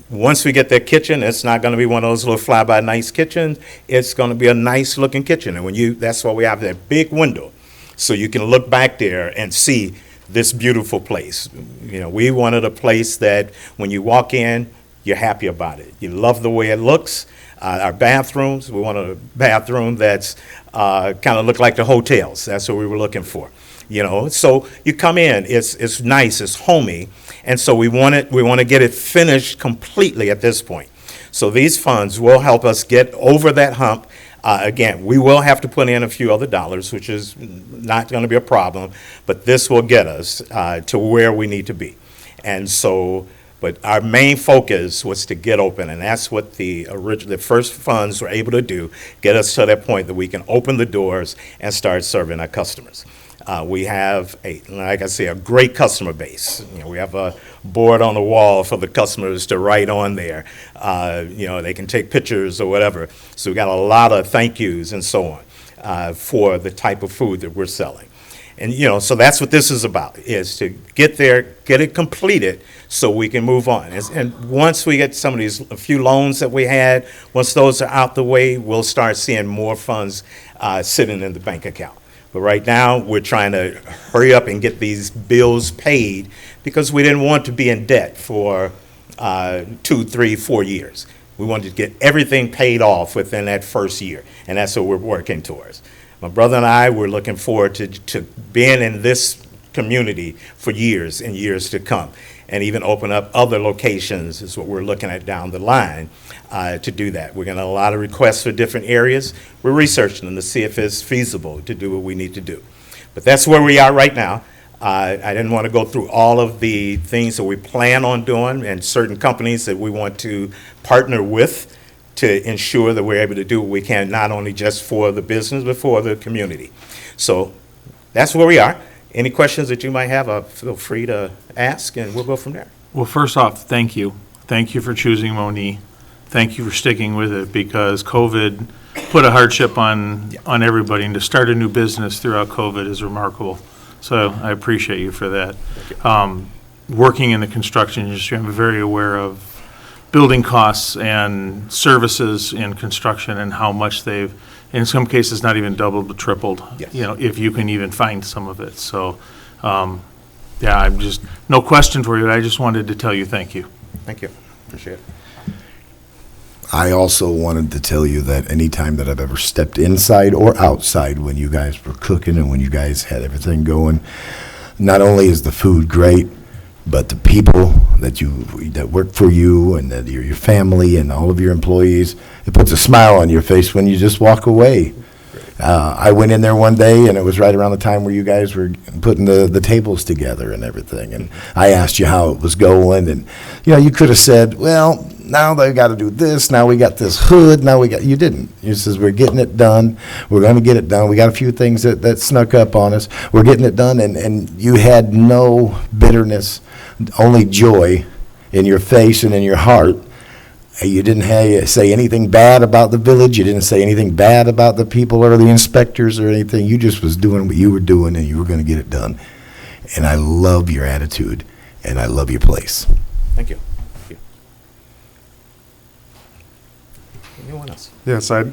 once we get that kitchen, it's not going to be one of those little fly-by-night kitchens. It's going to be a nice-looking kitchen. And that's why we have that big window, so you can look back there and see this beautiful place. We wanted a place that when you walk in, you're happy about it. You love the way it looks. Our bathrooms, we want a bathroom that's kind of look like the hotels. That's what we were looking for. So you come in, it's nice, it's homey, and so we want to get it finished completely at this point. So these funds will help us get over that hump. Again, we will have to put in a few other dollars, which is not going to be a problem, but this will get us to where we need to be. And so, but our main focus was to get open, and that's what the first funds were able to do, get us to that point that we can open the doors and start serving our customers. We have, like I say, a great customer base. We have a board on the wall for the customers to write on there. They can take pictures or whatever. So we got a lot of thank yous and so on for the type of food that we're selling. And, so that's what this is about, is to get there, get it completed so we can move on. And once we get some of these, a few loans that we had, once those are out the way, we'll start seeing more funds sitting in the bank account. But right now, we're trying to hurry up and get these bills paid because we didn't want to be in debt for 2, 3, 4 years. We wanted to get everything paid off within that first year, and that's what we're working towards. My brother and I, we're looking forward to being in this community for years and years to come, and even open up other locations is what we're looking at down the line to do that. We're getting a lot of requests for different areas. We're researching them to see if it's feasible to do what we need to do. But that's where we are right now. I didn't want to go through all of the things that we plan on doing and certain companies that we want to partner with to ensure that we're able to do what we can, not only just for the business, but for the community. So that's where we are. Any questions that you might have, feel free to ask, and we'll go from there. Well, first off, thank you. Thank you for choosing Monee. Thank you for sticking with it, because COVID put a hardship on everybody, and to start a new business throughout COVID is remarkable. So I appreciate you for that. Working in the construction industry, I'm very aware of building costs and services in construction and how much they've, in some cases, not even doubled but tripled, Yes. if you can even find some of it. So, I'm just, no question for you. I just wanted to tell you thank you. Thank you. Appreciate it. I also wanted to tell you that anytime that I've ever stepped inside or outside when you guys were cooking and when you guys had everything going, not only is the food great, but the people that work for you and that your family and all of your employees, it puts a smile on your face when you just walk away. I went in there one day, and it was right around the time where you guys were putting the tables together and everything. And I asked you how it was going, and you could have said, "Well, now they got to do this. Now we got this hood. Now we got." You didn't. You says, "We're getting it done. We're going to get it done. We got a few things that snuck up on us. We're getting it done." And you had no bitterness, only joy in your face and in your heart. You didn't say anything bad about the village. You didn't say anything bad about the people or the inspectors or anything. You just was doing what you were doing, and you were going to get it done. And I love your attitude, and I love your place. Thank you. Thank you. Anyone else? Yes, I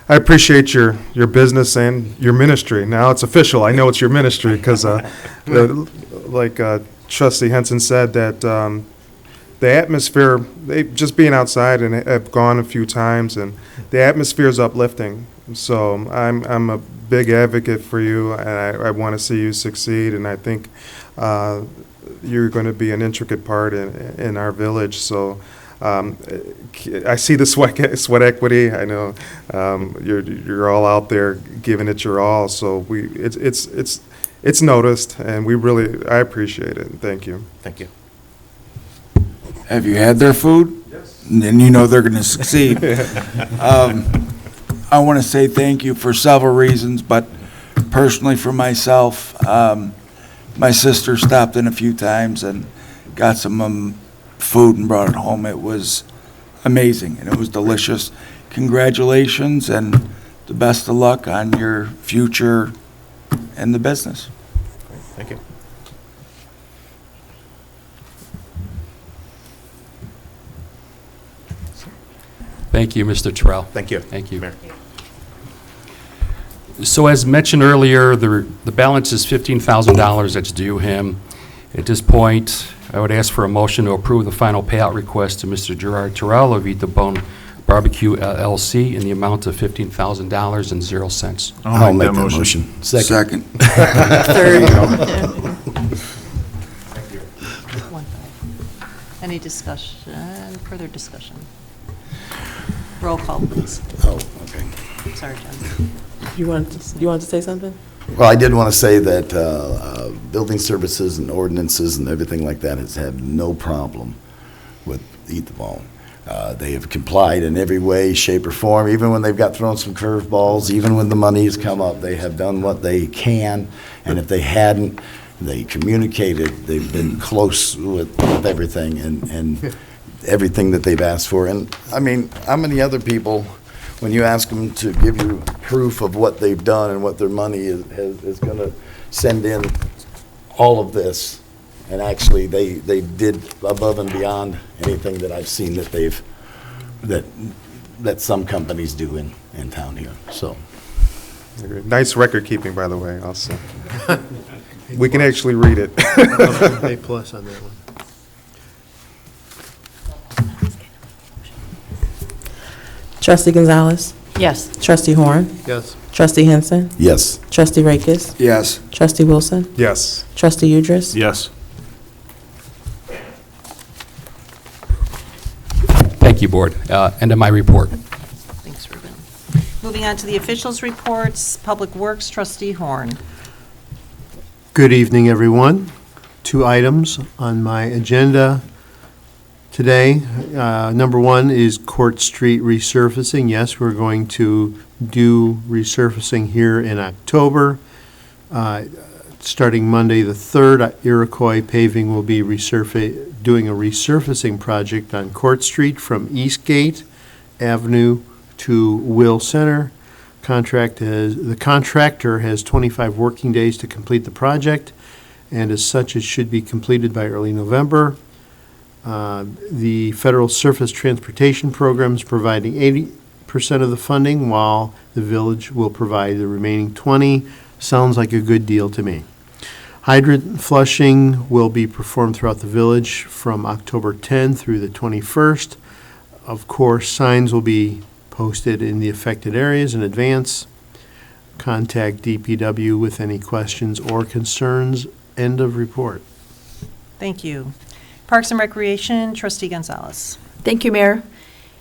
appreciate your business and your ministry. Now it's official. I know it's your ministry because, like Trustee Henson said, that the atmosphere, just being outside, and I've gone a few times, and the atmosphere is uplifting. So I'm a big advocate for you, and I want to see you succeed. And I think you're going to be an intricate part in our village. So I see the sweat equity. I know you're all out there giving it your all. So it's noticed, and I appreciate it. Thank you. Thank you. Have you had their food? Yes. And then you know they're going to succeed. I want to say thank you for several reasons, but personally for myself, my sister stopped in a few times and got some food and brought it home. It was amazing, and it was delicious. Congratulations, and the best of luck on your future in the business. Thank you. Thank you, Mr. Terrell. Thank you. Thank you. Mayor. So as mentioned earlier, the balance is $15,000 that's due him. At this point, I would ask for a motion to approve the final payout request to Mr. Gerard Terrell of Eat the Bone Barbecue LLC in the amount of $15,000.00. I'll make that motion. Second. Third. Any discussion, further discussion? Roll call, please. Oh, okay. Sorry, John. You want to say something? Well, I did want to say that building services and ordinances and everything like that has had no problem with Eat the Bone. They have complied in every way, shape, or form, even when they've got thrown some curveballs, even when the money has come up, they have done what they can, and if they hadn't, they communicated. They've been close with everything and everything that they've asked for. And, I mean, how many other people, when you ask them to give you proof of what they've done and what their money is going to send in all of this, and actually they did above and beyond anything that I've seen that some companies do in town here. So Nice record keeping, by the way, also. We can actually read it. A plus on that one. Trustee Gonzalez, Yes. Trustee Horn, Yes. Trustee Henson, yes. Trustee Rakes, Yes. Trustee Wilson, Yes. Trustee Udris. Yes. Thank you, Board. End of my report. Thanks, Ruben. Moving on to the officials' reports, Public Works, Trustee Horn. Good evening, everyone. 2 items on my agenda today. Number 1 is Court Street resurfacing. Yes, we're going to do resurfacing here in October. Starting Monday the 3rd, Iroquois Paving will be doing a resurfacing project on Court Street from Eastgate Avenue to Will Center. The contractor has 25 working days to complete the project, and as such, it should be completed by early November. The Federal Surface Transportation Program is providing 80% of the funding, while the village will provide the remaining 20. Sounds like a good deal to me. Hydrant flushing will be performed throughout the village from October 10 through the 21st. Of course, signs will be posted in the affected areas in advance. Contact DPW with any questions or concerns. End of report. Thank you. Parks and Recreation, Trustee Gonzalez. Thank you, Mayor.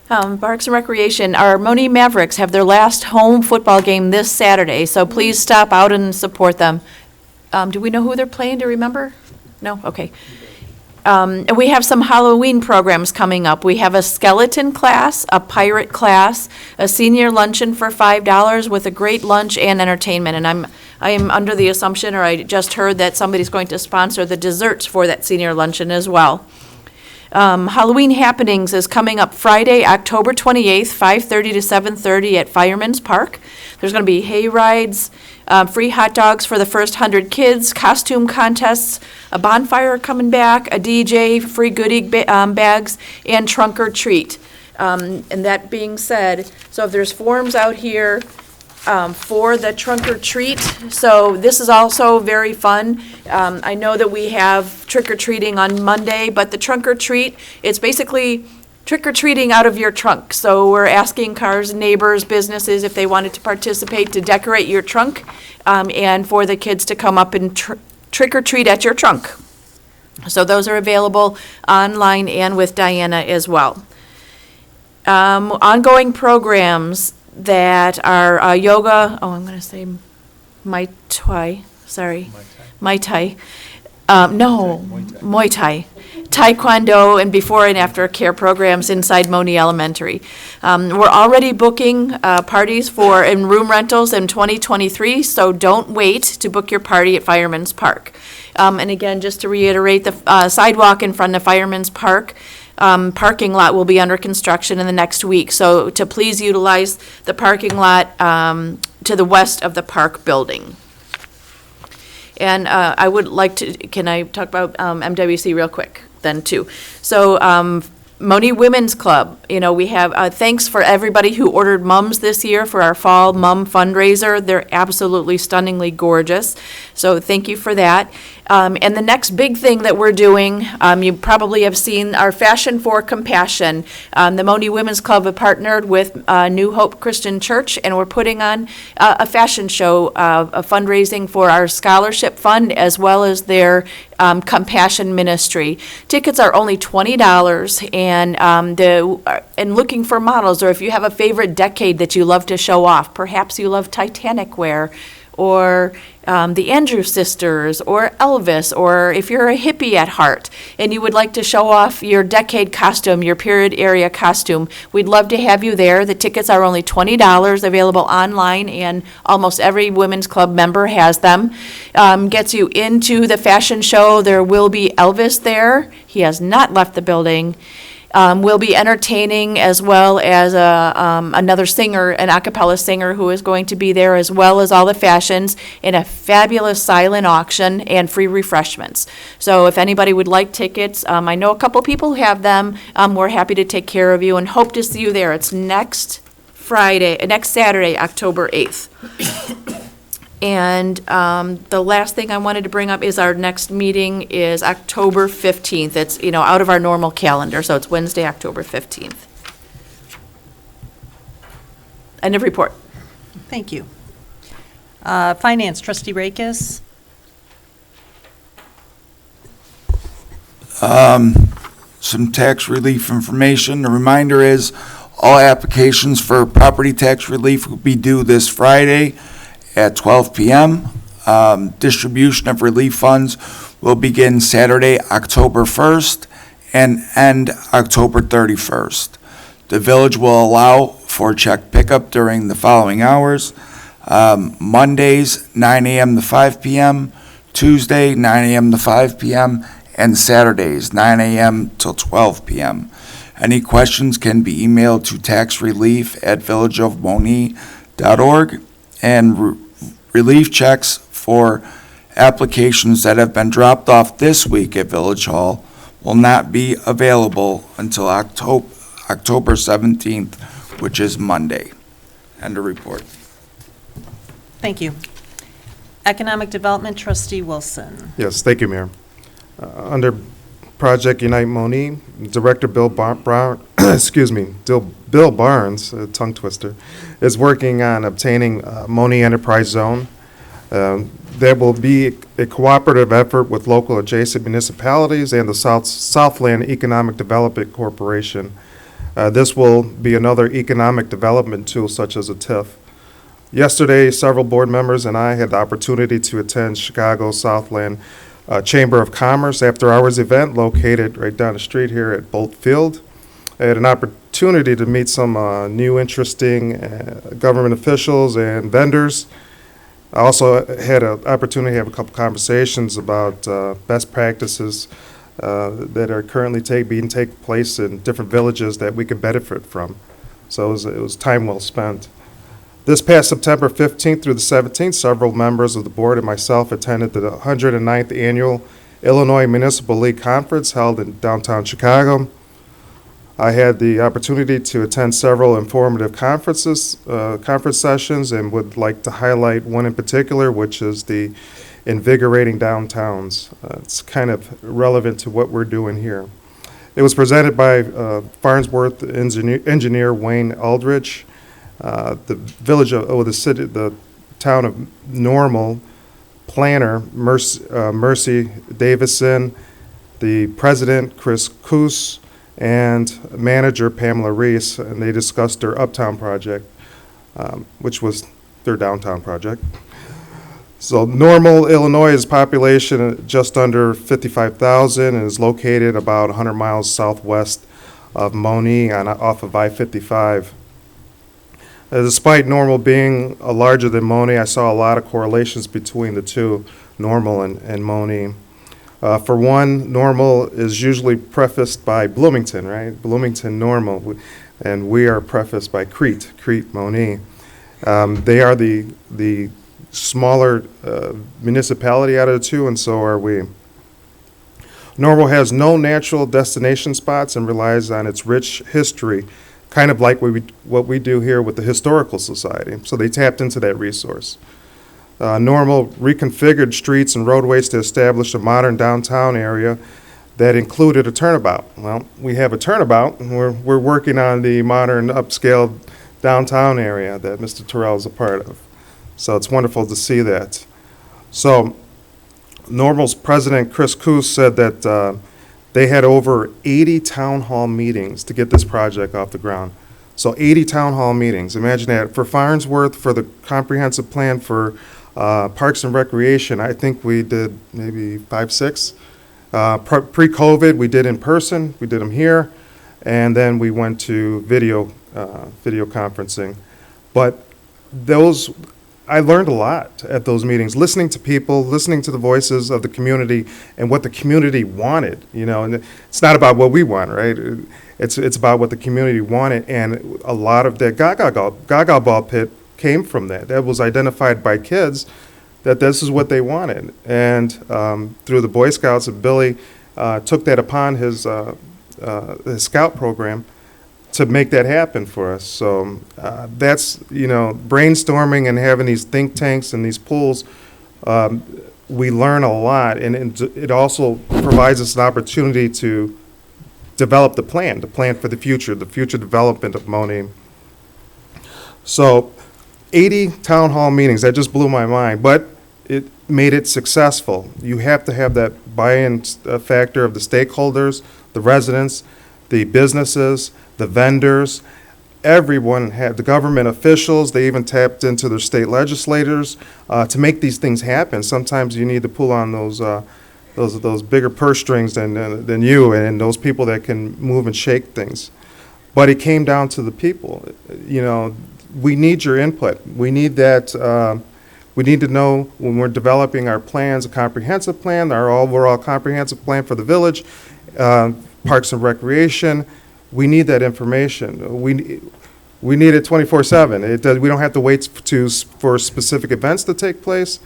Parks and Recreation, our Monee Mavericks have their last home football game this Saturday, so please stop out and support them. Do we know who they're playing? Do you remember? No? Okay. And we have some Halloween programs coming up. We have a skeleton class, a pirate class, a senior luncheon for $5 with a great lunch and entertainment. And I am under the assumption, or I just heard that somebody's going to sponsor the desserts for that senior luncheon as well. Halloween Happenings is coming up Friday, October 28th, 5:30 to 7:30 at Fireman's Park. There's going to be hay rides, free hot dogs for the first 100 kids, costume contests, a bonfire coming back, a DJ, free goodie bags, and trunk or treat. And that being said, so if there's forms out here for the trunk or treat, so this is also very fun. I know that we have trick or treating on Monday, but the trunk or treat, it's basically trick-or-treating out of your trunk. So we're asking cars, neighbors, businesses, if they wanted to participate, to decorate your trunk, and for the kids to come up and trick-or-treat at your trunk. So those are available online and with Diana as well. Ongoing programs that are yoga, I'm going to say Muay Thai, sorry. Muay Thai. No, Muay Thai. Taekwondo and before and after care programs inside Monee Elementary. We're already booking parties and room rentals in 2023, so don't wait to book your party at Fireman's Park. And again, just to reiterate, the sidewalk in front of Fireman's Park parking lot will be under construction in the next week. So to please utilize the parking lot to the west of the park building. And I would like to, can I talk about MWC real quick then too? So Monee Women's Club, we have, thanks for everybody who ordered mums this year for our fall mum fundraiser. They're absolutely stunningly gorgeous. So thank you for that. And the next big thing that we're doing, you probably have seen our Fashion for Compassion. The Monee Women's Club have partnered with New Hope Christian Church, and we're putting on a fashion show, a fundraising for our scholarship fund as well as their compassion ministry. Tickets are only $20, and looking for models, or if you have a favorite decade that you love to show off, perhaps you love Titanic wear, or the Andrews Sisters, or Elvis, or if you're a hippie at heart and you would like to show off your decade costume, your period area costume, we'd love to have you there. The tickets are only $20, available online, and almost every women's club member has them. Gets you into the fashion show. There will be Elvis there. He has not left the building. We'll be entertaining, as well as another singer, an a cappella singer who is going to be there, as well as all the fashions, in a fabulous silent auction and free refreshments. So if anybody would like tickets, I know a couple people have them. We're happy to take care of you and hope to see you there. It's next Saturday, October 8th. And the last thing I wanted to bring up is our next meeting is October 15th. It's, out of our normal calendar, so it's Wednesday, October 15th. End of report. Thank you. Finance, Trustee Rakis. Some tax relief information. The reminder is all applications for property tax relief will be due this Friday at 12 p.m. Distribution of relief funds will begin Saturday, October 1st and end October 31st. The village will allow for check pickup during the following hours: Mondays, 9 a.m. to 5 p.m., Tuesday, 9 a.m. to 5 p.m., and Saturdays, 9 a.m. till 12 p.m. Any questions can be emailed to taxrelief@villageofmonee.org, and relief checks for applications that have been dropped off this week at Village Hall will not be available until October 17th, which is Monday. End of report. Thank you. Economic Development, Trustee Wilson. Yes, thank you, Mayor. Under Project Unite Monee, Director Bill Barnes, a tongue twister, is working on obtaining Monee Enterprise Zone. There will be a cooperative effort with local adjacent municipalities and the Southland Economic Development Corporation. This will be another economic development tool, such as a TIF. Yesterday, several board members and I had the opportunity to attend Chicago Southland Chamber of Commerce after-hours event located right down the street here at Bolt Field. I had an opportunity to meet some new, interesting government officials and vendors. I also had an opportunity to have a couple conversations about best practices that are currently taking place in different villages that we could benefit from. So it was time well spent. This past September 15th through the 17th, several members of the board and myself attended the 109th Annual Illinois Municipal League Conference held in downtown Chicago. I had the opportunity to attend several informative conference sessions, and would like to highlight one in particular, which is the Invigorating Downtowns. It's kind of relevant to what we're doing here. It was presented by Farnsworth engineer Wayne Aldrich. The town of Normal planner Mercy Davison, the president, Chris Coos, and manager, Pamela Reese, and they discussed their Uptown project, which was their downtown project. So Normal, Illinois' population just under 55,000 and is located about 100 miles southwest of Monee off of I-55. Despite Normal being larger than Monee, I saw a lot of correlations between the two, Normal and Monee. For one, Normal is usually prefaced by Bloomington, right? Bloomington, Normal, and we are prefaced by Crete, Monee. They are the smaller municipality out of the two, and so are we. Normal has no natural destination spots and relies on its rich history, kind of like what we do here with the Historical Society. So they tapped into that resource. Normal reconfigured streets and roadways to establish a modern downtown area that included a turnabout. Well, we have a turnabout, and we're working on the modern upscale downtown area that Mr. Terrell is a part of. So it's wonderful to see that. So Normal's president, Chris Coos, said that they had over 80 town hall meetings to get this project off the ground. So 80 town hall meetings. Imagine that. For Farnsworth, for the comprehensive plan for Parks and Recreation, I think we did maybe 5, 6. Pre-COVID, we did in person. We did them here. And then we went to video conferencing. But those, I learned a lot at those meetings, listening to people, listening to the voices of the community and what the community wanted, you know, and it's not about what we want, right? It's about what the community wanted, and a lot of that Gaga ball pit came from that. That was identified by kids that this is what they wanted. And through the Boy Scouts, Billy took that upon his scout program to make that happen for us. So that's, you know, brainstorming and having these think tanks and these pools, we learn a lot, and it also provides us an opportunity to develop the plan for the future development of Monee. So 80 town hall meetings, that just blew my mind, but it made it successful. You have to have that buy-in factor of the stakeholders, the residents, the businesses, the vendors, everyone had, the government officials, they even tapped into their state legislators to make these things happen. Sometimes you need to pull on those bigger purse strings than you and those people that can move and shake things. But it came down to the people. You know, we need your input. We need that. We need to know when we're developing our plans, a comprehensive plan, our overall comprehensive plan for the village, Parks and Recreation. We need that information. We need it 24/7. We don't have to wait for specific events to take place.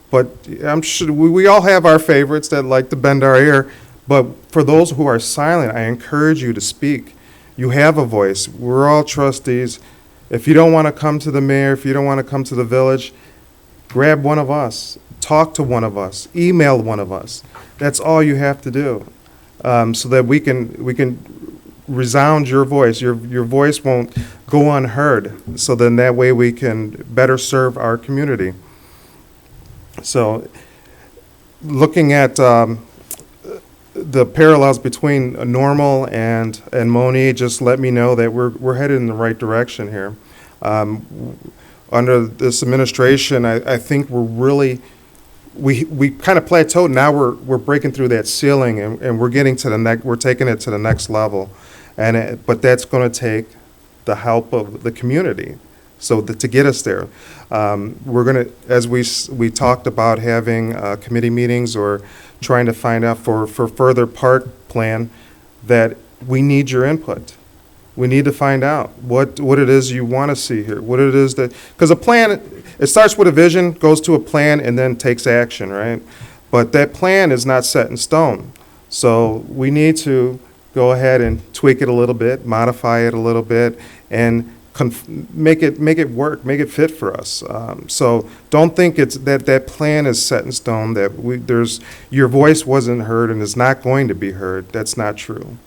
But I'm sure we all have our favorites that like to bend our ear. But for those who are silent, I encourage you to speak. You have a voice. We're all trustees. If you don't want to come to the mayor, if you don't want to come to the village, grab one of us, talk to one of us, email one of us. That's all you have to do, so that we can resound your voice. Your voice won't go unheard. So then that way we can better serve our community. So, looking at the parallels between Normal and Monee, just let me know that we're headed in the right direction here. Under this administration, I think we're really we kind of plateaued. Now we're breaking through that ceiling, and we're getting to we're taking it to the next level, but that's going to take the help of the community. So to get us there, we're going to, as we talked about having committee meetings or trying to find out for further park plan, that we need your input. We need to find out what it is you want to see here, what it is that, because a plan, it starts with a vision, goes to a plan, and then takes action, right? But that plan is not set in stone. So we need to go ahead and tweak it a little bit, modify it a little bit, and make it work, make it fit for us. So don't think it's that plan is set in stone, that your voice wasn't heard and is not going to be heard. That's not true.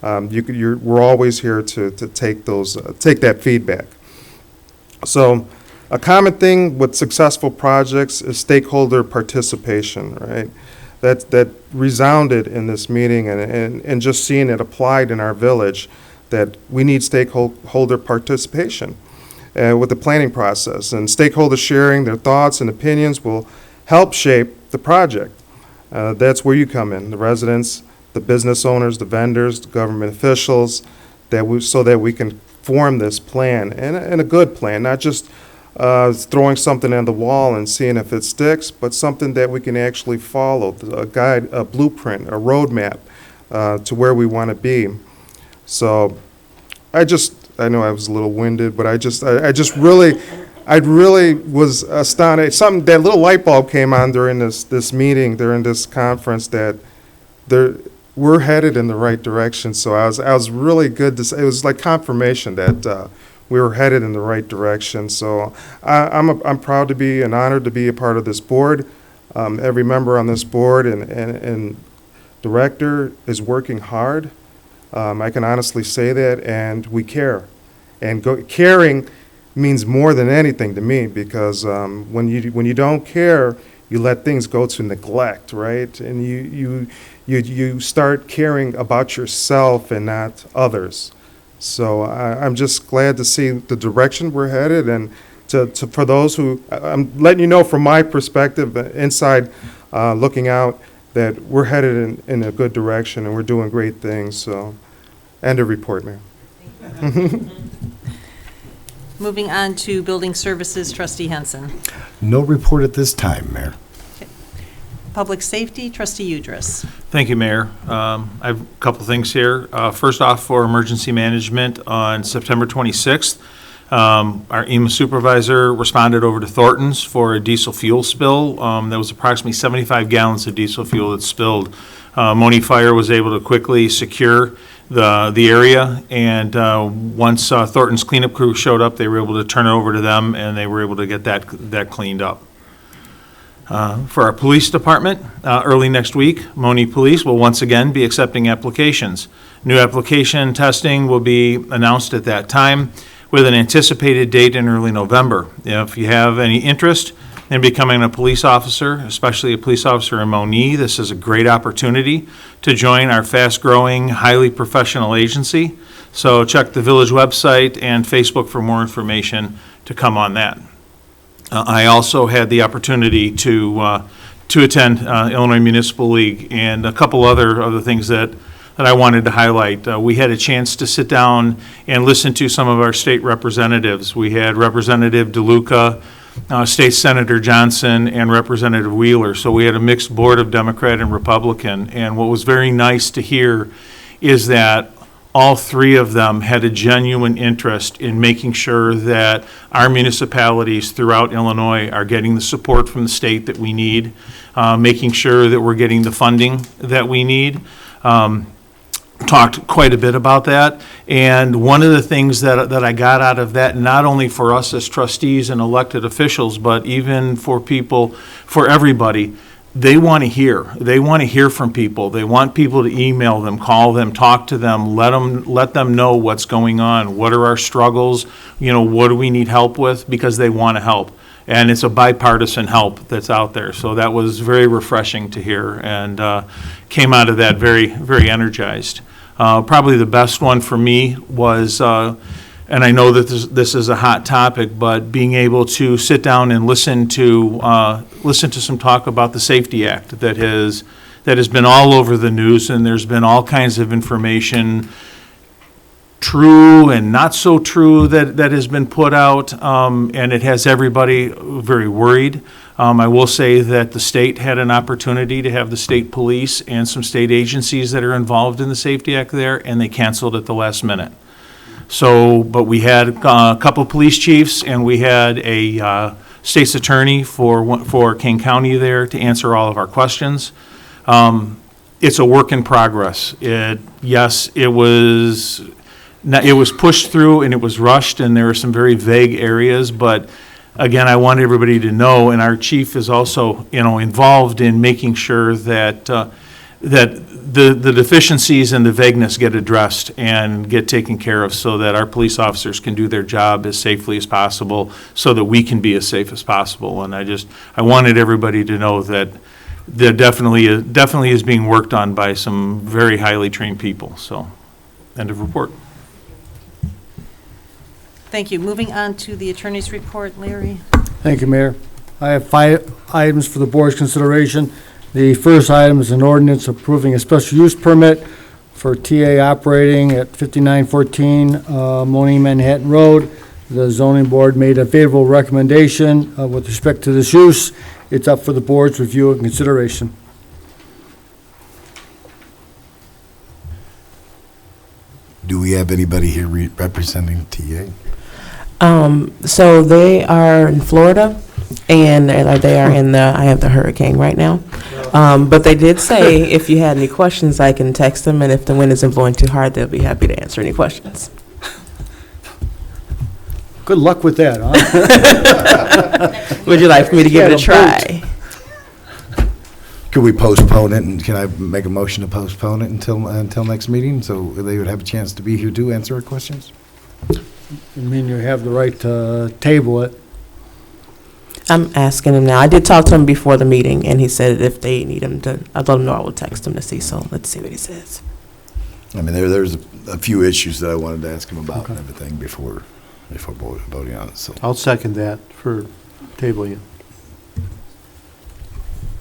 We're always here to take that feedback. So a common thing with successful projects is stakeholder participation, right? that resounded in this meeting, and just seeing it applied in our village, that we need stakeholder participation with the planning process. And stakeholders sharing their thoughts and opinions will help shape the project. That's where you come in, the residents, the business owners, the vendors, the government officials, so that we can form this plan, and a good plan, not just throwing something on the wall and seeing if it sticks, but something that we can actually follow, a guide, a blueprint, a roadmap to where we want to be. So I know I was a little winded, but I really was astounded. That little light bulb came on during this meeting, during this conference, that we're headed in the right direction. So I was really good to say, it was like confirmation that we were headed in the right direction. So I'm proud to be and honored to be a part of this board. Every member on this board and director is working hard. I can honestly say that, and we care. And caring means more than anything to me, because when you don't care, you let things go to neglect, right? And you start caring about yourself and not others. So I'm just glad to see the direction we're headed, and for those who, I'm letting you know from my perspective, inside looking out, that we're headed in a good direction and we're doing great things. So, end of report, Mayor. Moving on to Building Services, Trustee Henson. No report at this time, Mayor. Public Safety, Trustee Udris. Thank you, Mayor. I have a couple things here. First off, for emergency management, on September 26th, our EMA supervisor responded over to Thornton's for a diesel fuel spill. There was approximately 75 gallons of diesel fuel that spilled. Monee Fire was able to quickly secure the area, and once Thornton's cleanup crew showed up, they were able to turn it over to them, and they were able to get that cleaned up. For our police department, early next week, Monee Police will once again be accepting applications. New application testing will be announced at that time, with an anticipated date in early November. If you have any interest in becoming a police officer, especially a police officer in Monee, this is a great opportunity to join our fast-growing, highly professional agency. So check the village website and Facebook for more information to come on that. I also had the opportunity to attend Illinois Municipal League, and a couple other things that I wanted to highlight. We had a chance to sit down and listen to some of our state representatives. We had Representative DeLuca, State Senator Johnson, and Representative Wheeler. So we had a mixed board of Democrat and Republican. And what was very nice to hear is that all three of them had a genuine interest in making sure that our municipalities throughout Illinois are getting the support from the state that we need, making sure that we're getting the funding that we need. Talked quite a bit about that, and one of the things that I got out of that, not only for us as trustees and elected officials, but even for people, for everybody, they want to hear. They want to hear from people. They want people to email them, call them, talk to them, let them know what's going on. What are our struggles? What do we need help with? Because they want to help. And it's a bipartisan help that's out there. So that was very refreshing to hear, and came out of that very, very energized. Probably the best one for me was, and I know that this is a hot topic, but being able to sit down and listen to some talk about the Safety Act that has been all over the news, and there's been all kinds of information, true and not so true, that has been put out, and it has everybody very worried. I will say that the state had an opportunity to have the state police and some state agencies that are involved in the Safety Act there, and they canceled at the last minute. So, but we had a couple of police chiefs, and we had a state's attorney for King County there to answer all of our questions. It's a work in progress. It was pushed through and it was rushed, and there are some very vague areas, but again, I want everybody to know, and our chief is also, involved in making sure that the deficiencies and the vagueness get addressed and get taken care of, so that our police officers can do their job as safely as possible, so that we can be as safe as possible. And I wanted everybody to know that there definitely is being worked on by some very highly trained people, so, end of report. Thank you. Moving on to the attorney's report, Larry. Thank you, Mayor. I have 5 items for the board's consideration. The first item is an ordinance approving a special use permit for TA operating at 5914 Monee Manhattan Road. The zoning board made a favorable recommendation with respect to this use. It's up for the board's review and consideration. Do we have anybody here representing TA? So they are in Florida, and they are in I have the hurricane right now. But they did say if you had any questions, I can text them, and if the wind isn't blowing too hard, they'll be happy to answer any questions. Good luck with that, huh? Would you like for me to give it a try? Could we postpone it, and can I make a motion to postpone it until next meeting, so they would have a chance to be here to answer our questions? I mean, you have the right to table it. I'm asking him now. I did talk to him before the meeting, and he said if they need him to, I'll let him know I will text him to see, so let's see what he says. I mean, there's a few issues that I wanted to ask him about and everything before voting on it, so. I'll second that for tabling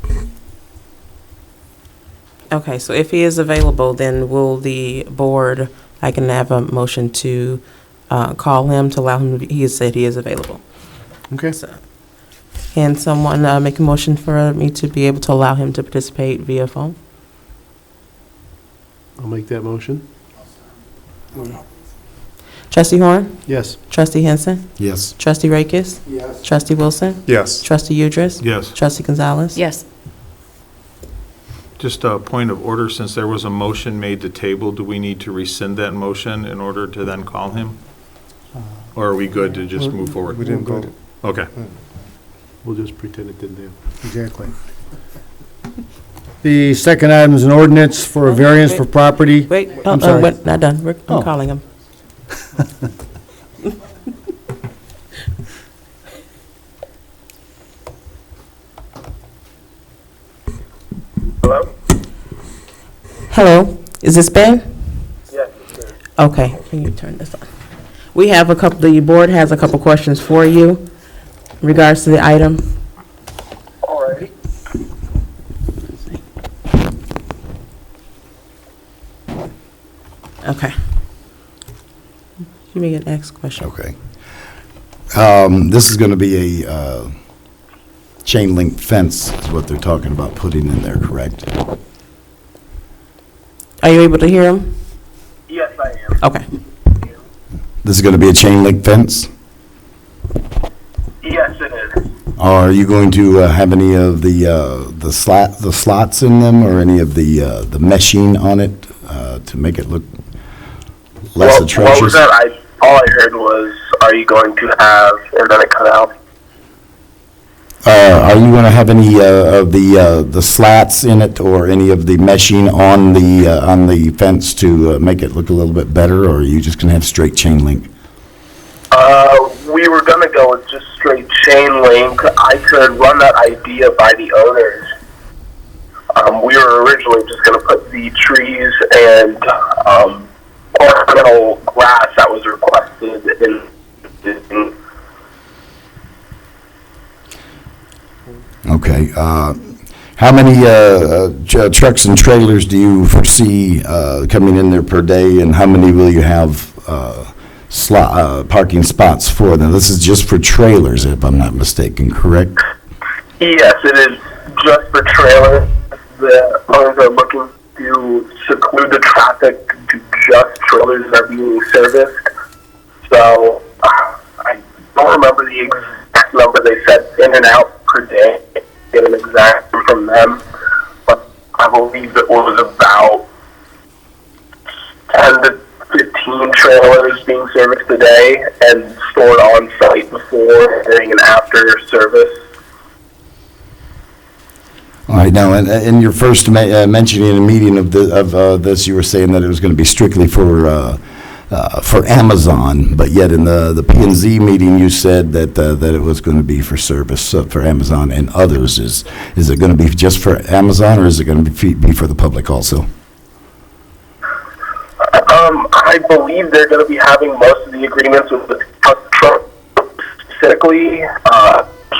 it. Okay, so if he is available, then will the board, I can have a motion to call him to allow him, he has said he is available. Okay. So, can someone make a motion for me to be able to allow him to participate via phone? I'll make that motion. Trustee Horn? Yes. Trustee Henson? Yes. Trustee Rakis? Yes. Trustee Wilson? Yes. Trustee Udris? Yes. Trustee Gonzalez? Yes. Just a point of order, since there was a motion made to table, do we need to rescind that motion in order to then call him? Or are we good to just move forward? We didn't vote. Okay. We'll just pretend it didn't happen. Exactly. The second item is an ordinance for a variance for property. Wait, I'm sorry. wait, not done. I'm calling him. Hello? Hello, is this Ben? Yes, it's good. Okay, can you turn this on? We have the board has a couple questions for you in regards to the item. Alrighty. Okay. You may get next question. Okay. This is going to be a chain link fence is what they're talking about putting in there, correct? Are you able to hear him? Yes, I am. Okay. This is going to be a chain link fence? Yes, it is. Are you going to have any of the slots in them or any of the meshing on it to make it look less atrocious? What was that? All I heard was, are you going to have, and then it cut out. Are you going to have any of the slats in it or any of the meshing on the fence to make it look a little bit better, or are you just going to have straight chain link? We were going to go with just straight chain link. I could run that idea by the owners. We were originally just going to put the trees and ornamental grass that was requested in. Okay. How many trucks and trailers do you foresee coming in there per day, and how many will you have parking spots for them? This is just for trailers, if I'm not mistaken, correct? Yes, it is just for trailers. The owners are looking to seclude the traffic to just trailers that are being serviced. So I don't remember the exact number they said in and out per day. Get an exact from them, but I believe it was about 10 to 15 trailers being serviced a day and stored on site before, during, and after service. All right. Now, in your first mentioning in a meeting of this, you were saying that it was going to be strictly for for Amazon, but yet in the P and Z meeting, you said that it was going to be for service for Amazon and others. Is it going to be just for Amazon, or is it going to be for the public also? I believe they're going to be having most of the agreements with the Trump specifically.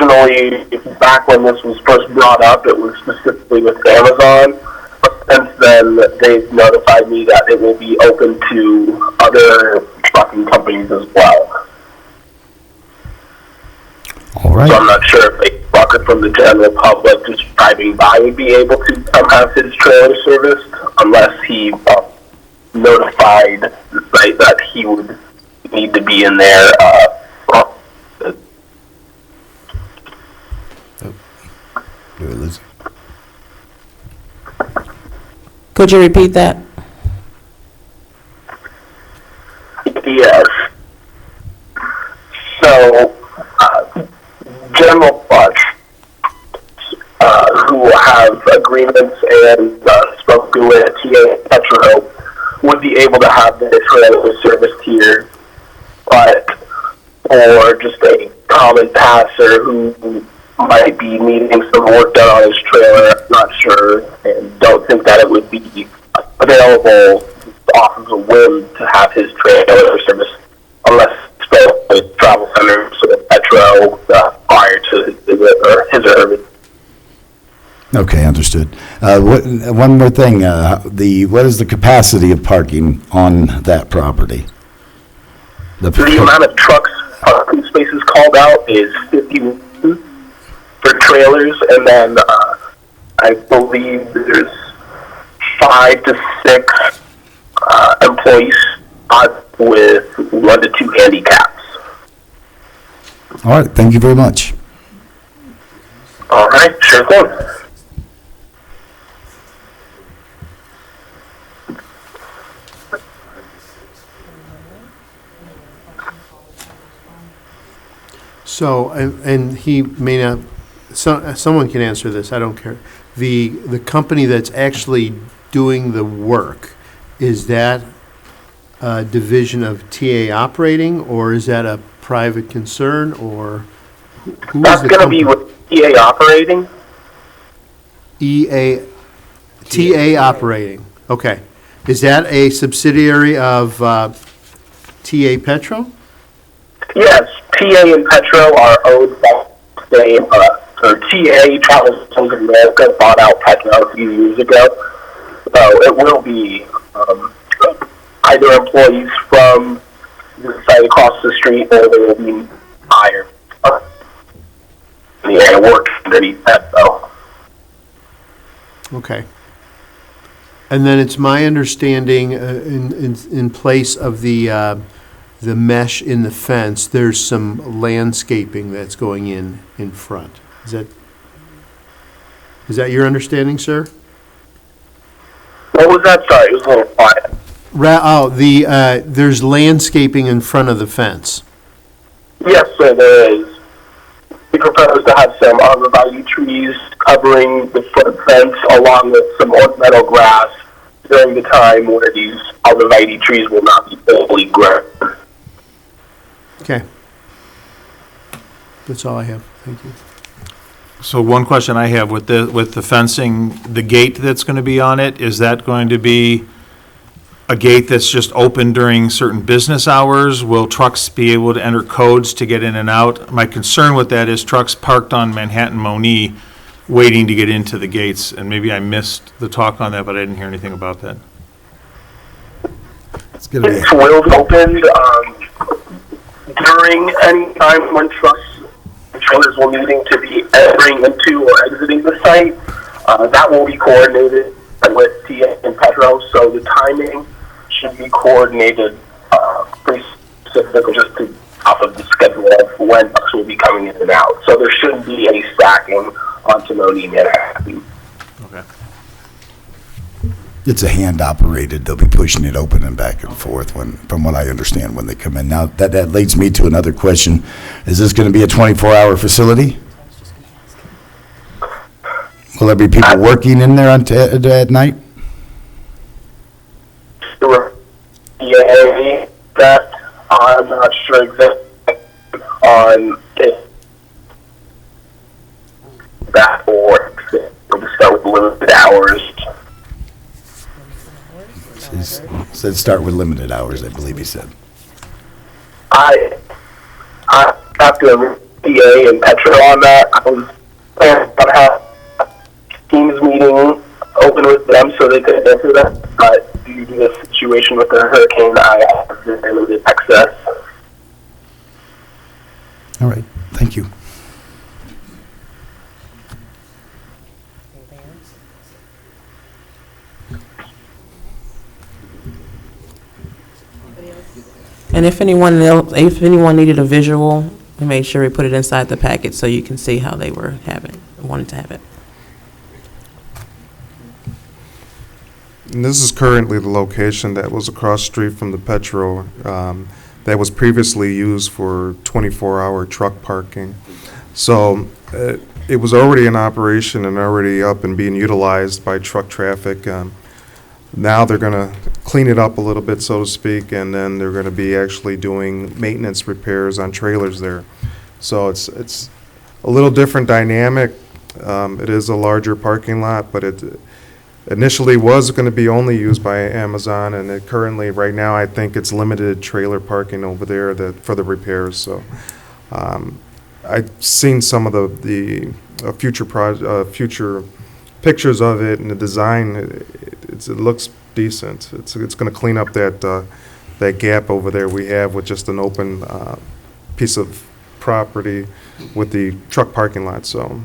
Originally, back when this was first brought up, it was specifically with Amazon. Since then, they've notified me that it will be open to other trucking companies as well. All right. So I'm not sure if a trucker from the general public just driving by would be able to have his trailer serviced, unless he notified the site that he would need to be in there. Could you repeat that? Yes. So, general who have agreements and spoken with TA Petro would be able to have their trailer serviced here, but for just a common passer who might be needing some work done on his trailer, I'm not sure, and don't think that it would be available off of the whim to have his trailer serviced unless it's with travel centers or Petro prior to his visit or his or her visit. Okay, understood. One more thing, what is the capacity of parking on that property? The amount of trucks, parking spaces called out is 51 for trailers, and then I believe there's 5 to 6 employees with 1 to 2 handicaps. All right, thank you very much. All right, sure thing. So, and he may not, someone can answer this, I don't care. The company that's actually doing the work, is that a division of TA Operating, or is that a private concern, or who That's is the going to be with TA Operating. TA Operating, okay. Is that a subsidiary of TA Petro? Yes, TA and Petro are owned by the TA Travel Centers of America bought out Petro a few years ago. So it will be either employees from the site across the street, or they will be hired. And work underneath Petro. Okay. And then it's my understanding, in place of the mesh in the fence, there's some landscaping that's going in front. Is that your understanding, sir? What was that? Sorry, it was a little quiet. There's landscaping in front of the fence. Yes, sir, there is. We propose to have some arborvitae trees covering the front fence, along with some ornamental grass during the time where these arborvitae trees will not be fully grown. Okay. That's all I have. Thank you. So one question I have with the fencing, the gate that's going to be on it, is that going to be a gate that's just open during certain business hours? Will trucks be able to enter codes to get in and out? My concern with that is trucks parked on Manhattan Monee waiting to get into the gates, and maybe I missed the talk on that, but I didn't hear anything about that. It will open during any time when trucks and trailers will needing to be entering into or exiting the site. That will be coordinated with TA and Petro, so the timing should be coordinated pretty specifically just to off of the schedule of when trucks will be coming in and out. So there shouldn't be any stacking onto Monee Manhattan. Okay. It's a hand operated. They'll be pushing it open and back and forth from what I understand when they come in. Now, that leads me to another question. Is this going to be a 24-hour facility? Will there be people working in there at night? Yeah, for example, on that or we'll start with limited hours. He said start with limited hours, I believe he said. I talked to PA and Petro on that. I was planning on having a Teams meeting open with them so they could answer that, but due to the situation with the hurricane, I have limited access. All right, thank you. And if anyone needed a visual, we made sure we put it inside the packet so you can see how they wanted to have it. And this is currently the location that was across the street from the Petro, that was previously used for 24-hour truck parking. So it was already in operation and already up and being utilized by truck traffic. Now they're going to clean it up a little bit, so to speak, and then they're going to be actually doing maintenance repairs on trailers there. So it's a little different dynamic. It is a larger parking lot, but it initially was going to be only used by Amazon, and it currently, right now, I think it's limited trailer parking over there for the repairs. So I've seen some of the future pictures of it and the design. It looks decent. It's going to clean up that gap over there we have with just an open piece of property with the truck parking lot. So.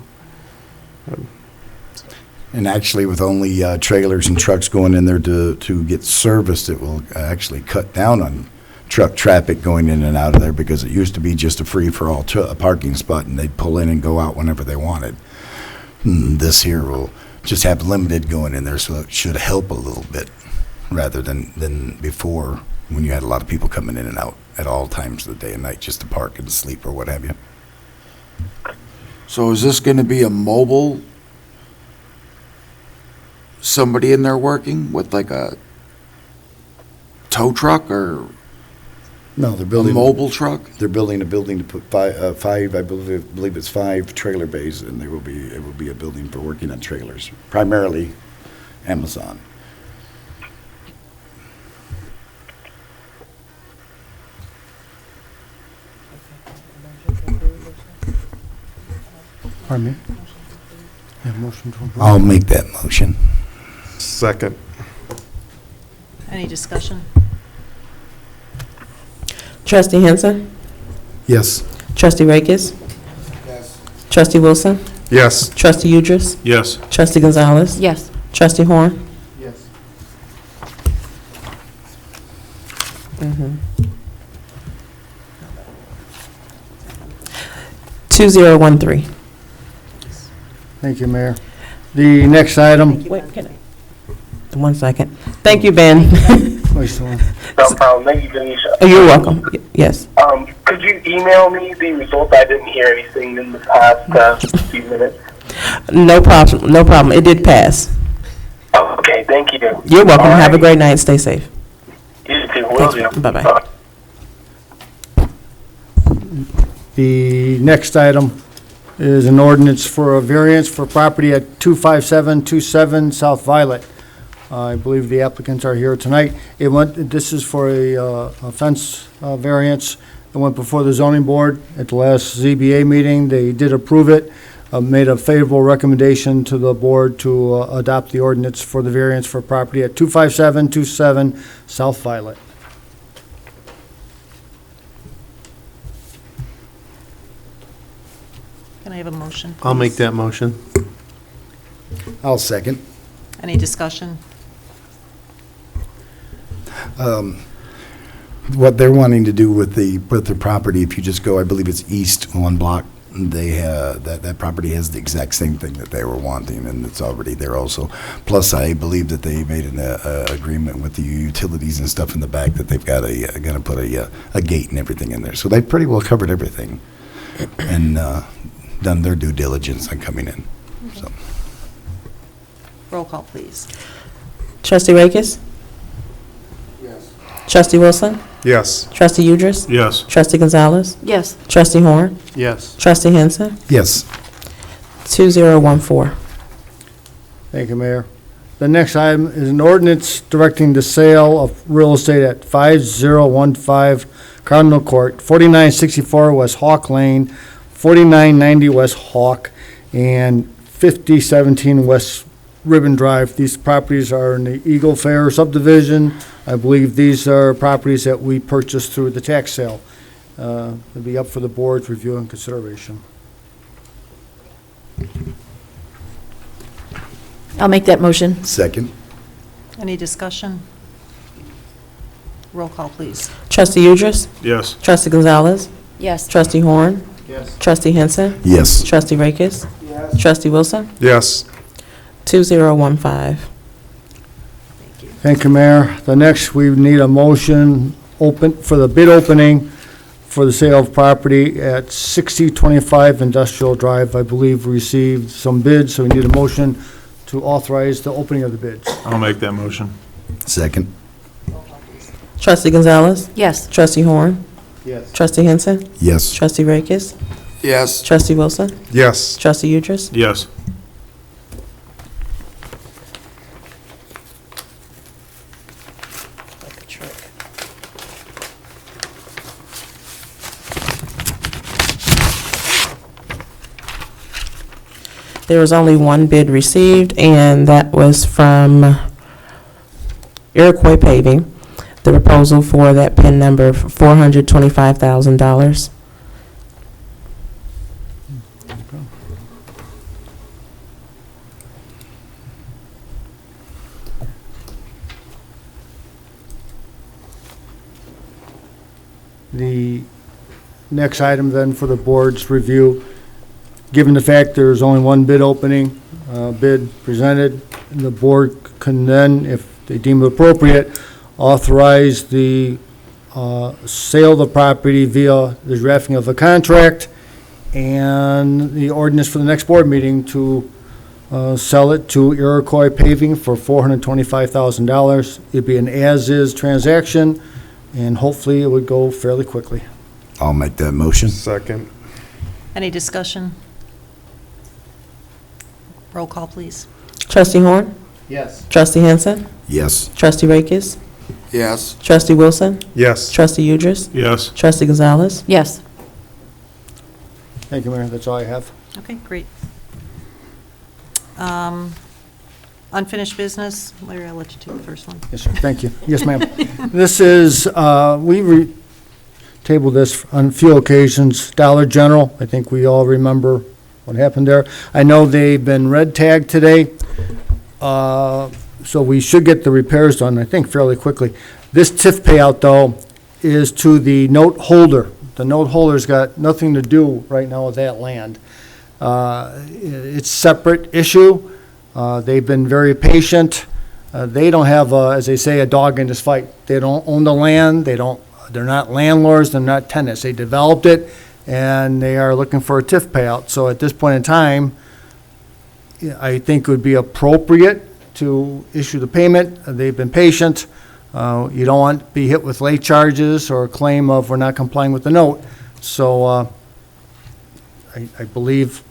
And actually, with only trailers and trucks going in there to get serviced, it will actually cut down on truck traffic going in and out of there, because it used to be just a free-for-all parking spot, and they'd pull in and go out whenever they wanted. This here will just have limited going in there, so it should help a little bit, rather than before, when you had a lot of people coming in and out at all times of the day and night just to park and sleep or what have you. So is this going to be a mobile, somebody in there working with like a tow truck or No, they're building a mobile truck? They're building a building to put five, I believe it's 5 trailer bays, and it will be a building for working on trailers, primarily Amazon. Pardon me? Yeah, motion to approve. I'll make that motion. Second. Any discussion? Trustee Henson? Yes. Trustee Rakes? Yes. Trustee Wilson? Yes. Trustee Udris? Yes. Trustee Gonzalez? Yes. Trustee Horn? Yes. 2013. Thank you, Mayor. The next item, Wait, one second. Thank you, Ben. wait, so- No problem. Thank you, Denisha. Oh, you're welcome. Yes. Could you email me the results? I didn't hear anything in the past few minutes. No problem. No problem. It did pass. Oh, okay, thank you. You're welcome. All Have a right. great night. Stay safe. You too. Will Thank do. you. Bye-bye. The next item is an ordinance for a variance for property at 25727 South Violet. I believe the applicants are here tonight. This is for a fence variance that went before the zoning board at the last ZBA meeting. They did approve it, made a favorable recommendation to the board to adopt the ordinance for the variance for property at 25727 South Violet. Can I have a motion, I'll make please? that motion. I'll second. Any discussion? What they're wanting to do with the property, if you just go, I believe it's east one block, they have, that property has the exact same thing that they were wanting, and it's already there also. Plus, I believe that they made an agreement with the utilities and stuff in the back that they've got gonna put a gate and everything in there. So they've pretty well covered everything and done their due diligence on coming in. So. Roll call, please. Trustee Rakes? Yes. Trustee Wilson? Yes. Trustee Udris? Yes. Trustee Gonzalez? Yes. Trustee Horn? Yes. Trustee Henson? Yes. 2014. Thank you, Mayor. The next item is an ordinance directing the sale of real estate at 5015 Cardinal Court, 4964 West Hawk Lane, 4990 West Hawk, and 5017 West Ribbon Drive. These properties are in the Eagle Fair subdivision. I believe these are properties that we purchased through the tax sale. They'll be up for the board's review and consideration. I'll make that motion. Second. Any discussion? Roll call, please. Trustee Udris? Yes. Trustee Gonzalez? Yes. Trustee Horn? Yes. Trustee Henson? Yes. Trustee Rakis? Yes. Trustee Wilson? Yes. 2015. Thank you, Mayor. The next, we need a motion open, for the bid opening for the sale of property at 6025 Industrial Drive. I believe we received some bids, so we need a motion to authorize the opening of the bids. I'll make that motion. Second. Trustee Gonzalez? Yes. Trustee Horn? Yes. Trustee Henson? Yes. Trustee Rakis? Yes. Trustee Wilson? Yes. Trustee Udris? Yes. There was only one bid received, and that was from Iroquois Paving. The proposal for that PIN number, $425,000. The next item then for the board's review, given the fact there's only one bid opening, bid presented, the board can then, if they deem it appropriate, authorize the sale of the property via the drafting of a contract and the ordinance for the next board meeting to sell it to Iroquois Paving for $425,000. It'd be an as-is transaction, and hopefully it would go fairly quickly. I'll make that motion. Second. Any discussion? Roll call, please. Trustee Horn? Yes. Trustee Henson? Yes. Trustee Rakis? Yes. Trustee Wilson? Yes. Trustee Udris? Yes. Trustee Gonzalez? Yes. Thank you, Mayor. That's all I have. Okay, great. Unfinished business, Larry, I'll let you take the first one. Yes, sir. Thank you. Yes, ma'am. This is, tabled this on a few occasions. Dollar General, I think we all remember what happened there. I know they've been red tagged today, so we should get the repairs done, I think, fairly quickly. This TIF payout, though, is to the note holder. The note holder's got nothing to do right now with that land. It's a separate issue. They've been very patient. They don't have, as they say, a dog in this fight. They don't own the land. They're not landlords. They're not tenants. They developed it, and they are looking for a TIF payout. So at this point in time, I think it would be appropriate to issue the payment. They've been patient. You don't want to be hit with late charges or a claim of we're not complying with the note. So I believe,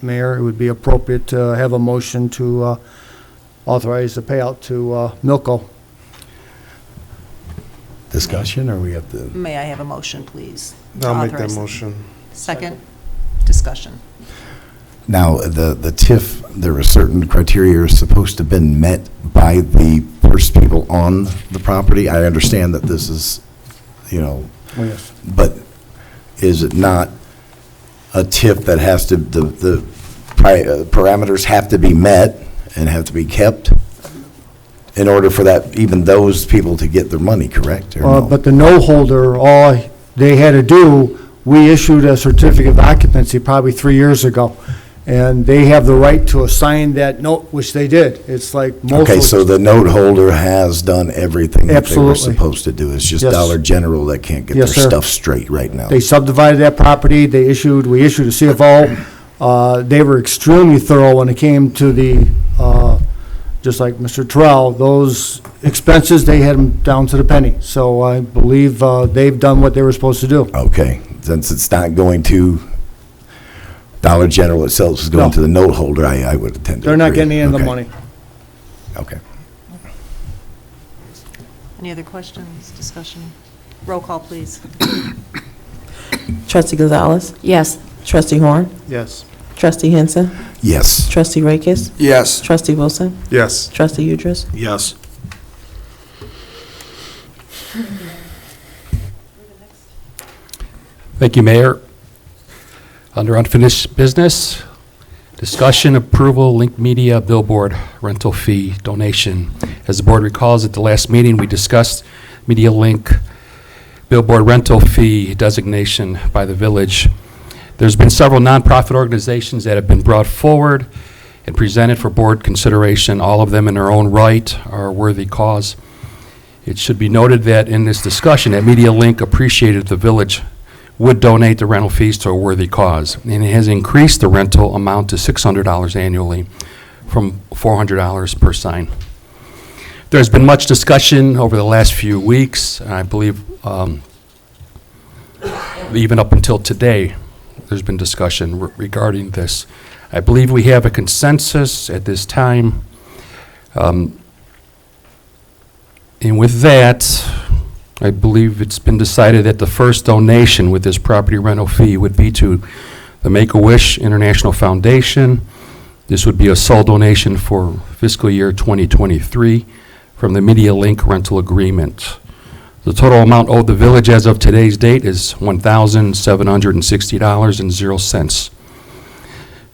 Mayor, it would be appropriate to have a motion to authorize the payout to Milco. Discussion, or we have to? May I have a motion, please? to I'll make that authorize? motion. Second, discussion. Now, the TIF, there were certain criteria supposed to have been met by the first people on the property. I understand that this is, Oh, yes. but is it not a TIF that has to, the parameters have to be met and have to be kept in order for that, even those people to get their money, correct? Or no? But the note holder, all they had to do, we issued a certificate of occupancy probably 3 years ago. And they have the right to assign that note, which they did. It's like most. Okay, so the note holder has done everything that they were Absolutely. supposed to do. It's just Yes. Dollar General that can't get their Yes, sir. stuff straight right now. They subdivided that property, we issued a CFO. They were extremely thorough when it came to the just like Mr. Terrell, those expenses, they had them down to the penny. So I believe they've done what they were supposed to do. Okay, since it's not going to Dollar General itself, it's going No. to the note holder, I would tend to They're not agree. getting any of the Okay. money. Okay. Any other questions, discussion? Roll call, please. Trustee Gonzalez? Yes. Trustee Horn? Yes. Trustee Henson? Yes. Trustee Rakis? Yes. Trustee Wilson? Yes. Trustee Udris? Yes. Thank you, Mayor. Under unfinished business, discussion approval, Link Media billboard rental fee donation. As the board recalls, at the last meeting, we discussed Media Link billboard rental fee designation by the village. There's been several nonprofit organizations that have been brought forward and presented for board consideration. All of them in their own right are a worthy cause. It should be noted that in this discussion, that Media Link appreciated the village would donate the rental fees to a worthy cause, and it has increased the rental amount to $600 annually from $400 per sign. There's been much discussion over the last few weeks, and I believe even up until today, there's been discussion regarding this. I believe we have a consensus at this time. And with that, I believe it's been decided that the first donation with this property rental fee would be to the Make-A-Wish International Foundation. This would be a sole donation for fiscal year 2023 from the Media Link rental agreement. The total amount owed the village as of today's date is $1,760.00.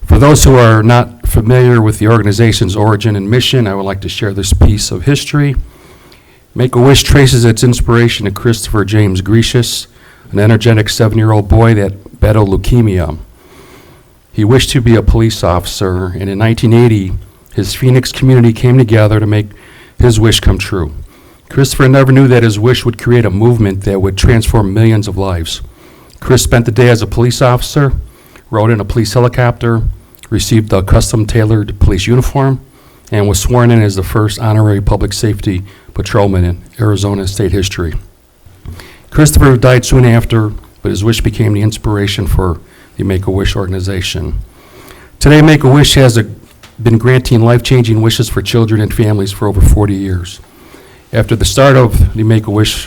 For those who are not familiar with the organization's origin and mission, I would like to share this piece of history. Make-A-Wish traces its inspiration to Christopher James Grecius, an energetic 7-year-old boy that battled leukemia. He wished to be a police officer, and in 1980, his Phoenix community came together to make his wish come true. Christopher never knew that his wish would create a movement that would transform millions of lives. Chris spent the day as a police officer, rode in a police helicopter, received a custom-tailored police uniform, and was sworn in as the first honorary public safety patrolman in Arizona state history. Christopher died soon after, but his wish became the inspiration for the Make-A-Wish organization. Today, Make-A-Wish has been granting life-changing wishes for children and families for over 40 years. After the start of the Make-A-Wish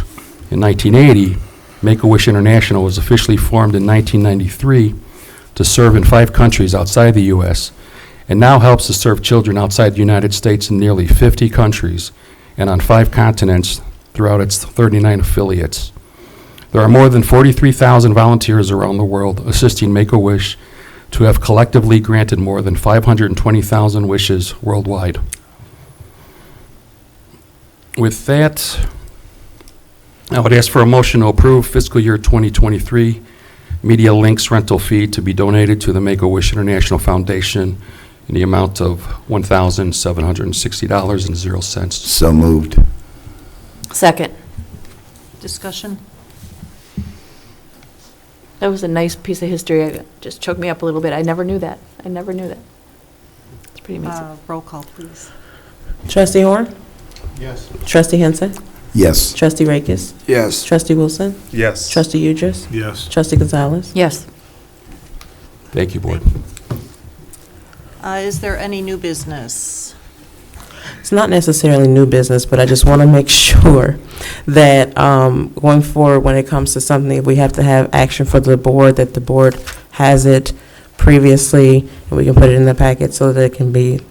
in 1980, Make-A-Wish International was officially formed in 1993 to serve in 5 countries outside the U.S., and now helps to serve children outside the United States in nearly 50 countries and on 5 continents throughout its 39 affiliates. There are more than 43,000 volunteers around the world assisting Make-A-Wish to have collectively granted more than 520,000 wishes worldwide. With that, I would ask for a motion to approve fiscal year 2023 Media Link's rental fee to be donated to the Make-A-Wish International Foundation in the amount of $1,760.00. So moved. Second. Discussion? That was a nice piece of history. It just choked me up a little bit. I never knew that. It's pretty amazing. Roll call, please. Trustee Horn? Yes. Trustee Henson? Yes. Trustee Rakis? Yes. Trustee Wilson? Yes. Trustee Udris? Yes. Trustee Gonzalez? Yes. Thank you, Board. Is there any new business? It's not necessarily new business, but I just want to make sure that going forward, when it comes to something, if we have to have action for the board, that the board has it previously, and we can put it in the packet so that it can be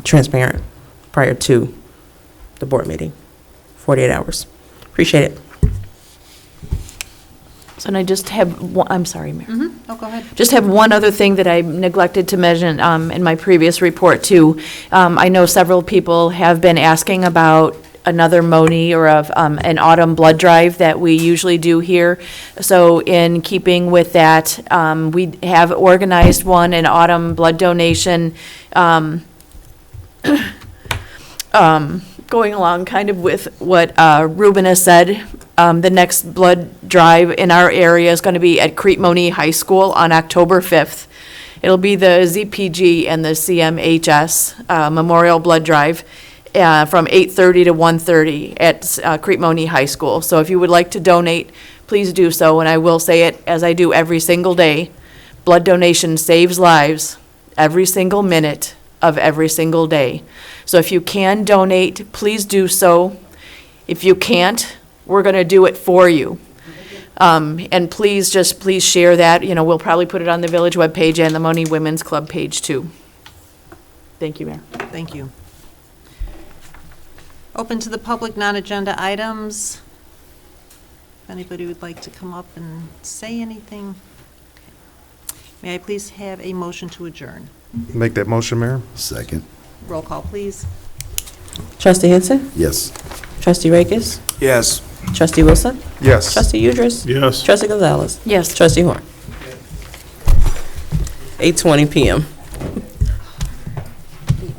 transparent prior to the board meeting, 48 hours. Appreciate it. So and I just have one, I'm sorry, Mayor. Oh, go ahead. Just have one other thing that I neglected to mention in my previous report too. I know several people have been asking about another Monee or an autumn blood drive that we usually do here. So in keeping with that, we have organized an autumn blood donation, going along kind of with what Ruben has said. The next blood drive in our area is going to be at Crete Monee High School on October 5th. It'll be the ZPG and the CMHS Memorial Blood Drive from 8:30 to 1:30 at Crete Monee High School. So if you would like to donate, please do so. And I will say it as I do every single day. Blood donation saves lives every single minute of every single day. So if you can donate, please do so. If you can't, we're going to do it for you. And please share that. You know, we'll probably put it on the village webpage and the Monee Women's Club page too. Thank you, Mayor. Thank you. Open to the public, non-agenda items. If anybody would like to come up and say anything. May I please have a motion to adjourn? Make that motion, Mayor. Second. Roll call, please. Trustee Henson? Yes. Trustee Rakes? Yes. Trustee Wilson? Yes. Trustee Udris? Yes. Trustee Gonzalez? Yes. Trustee Horn? 8:20 PM.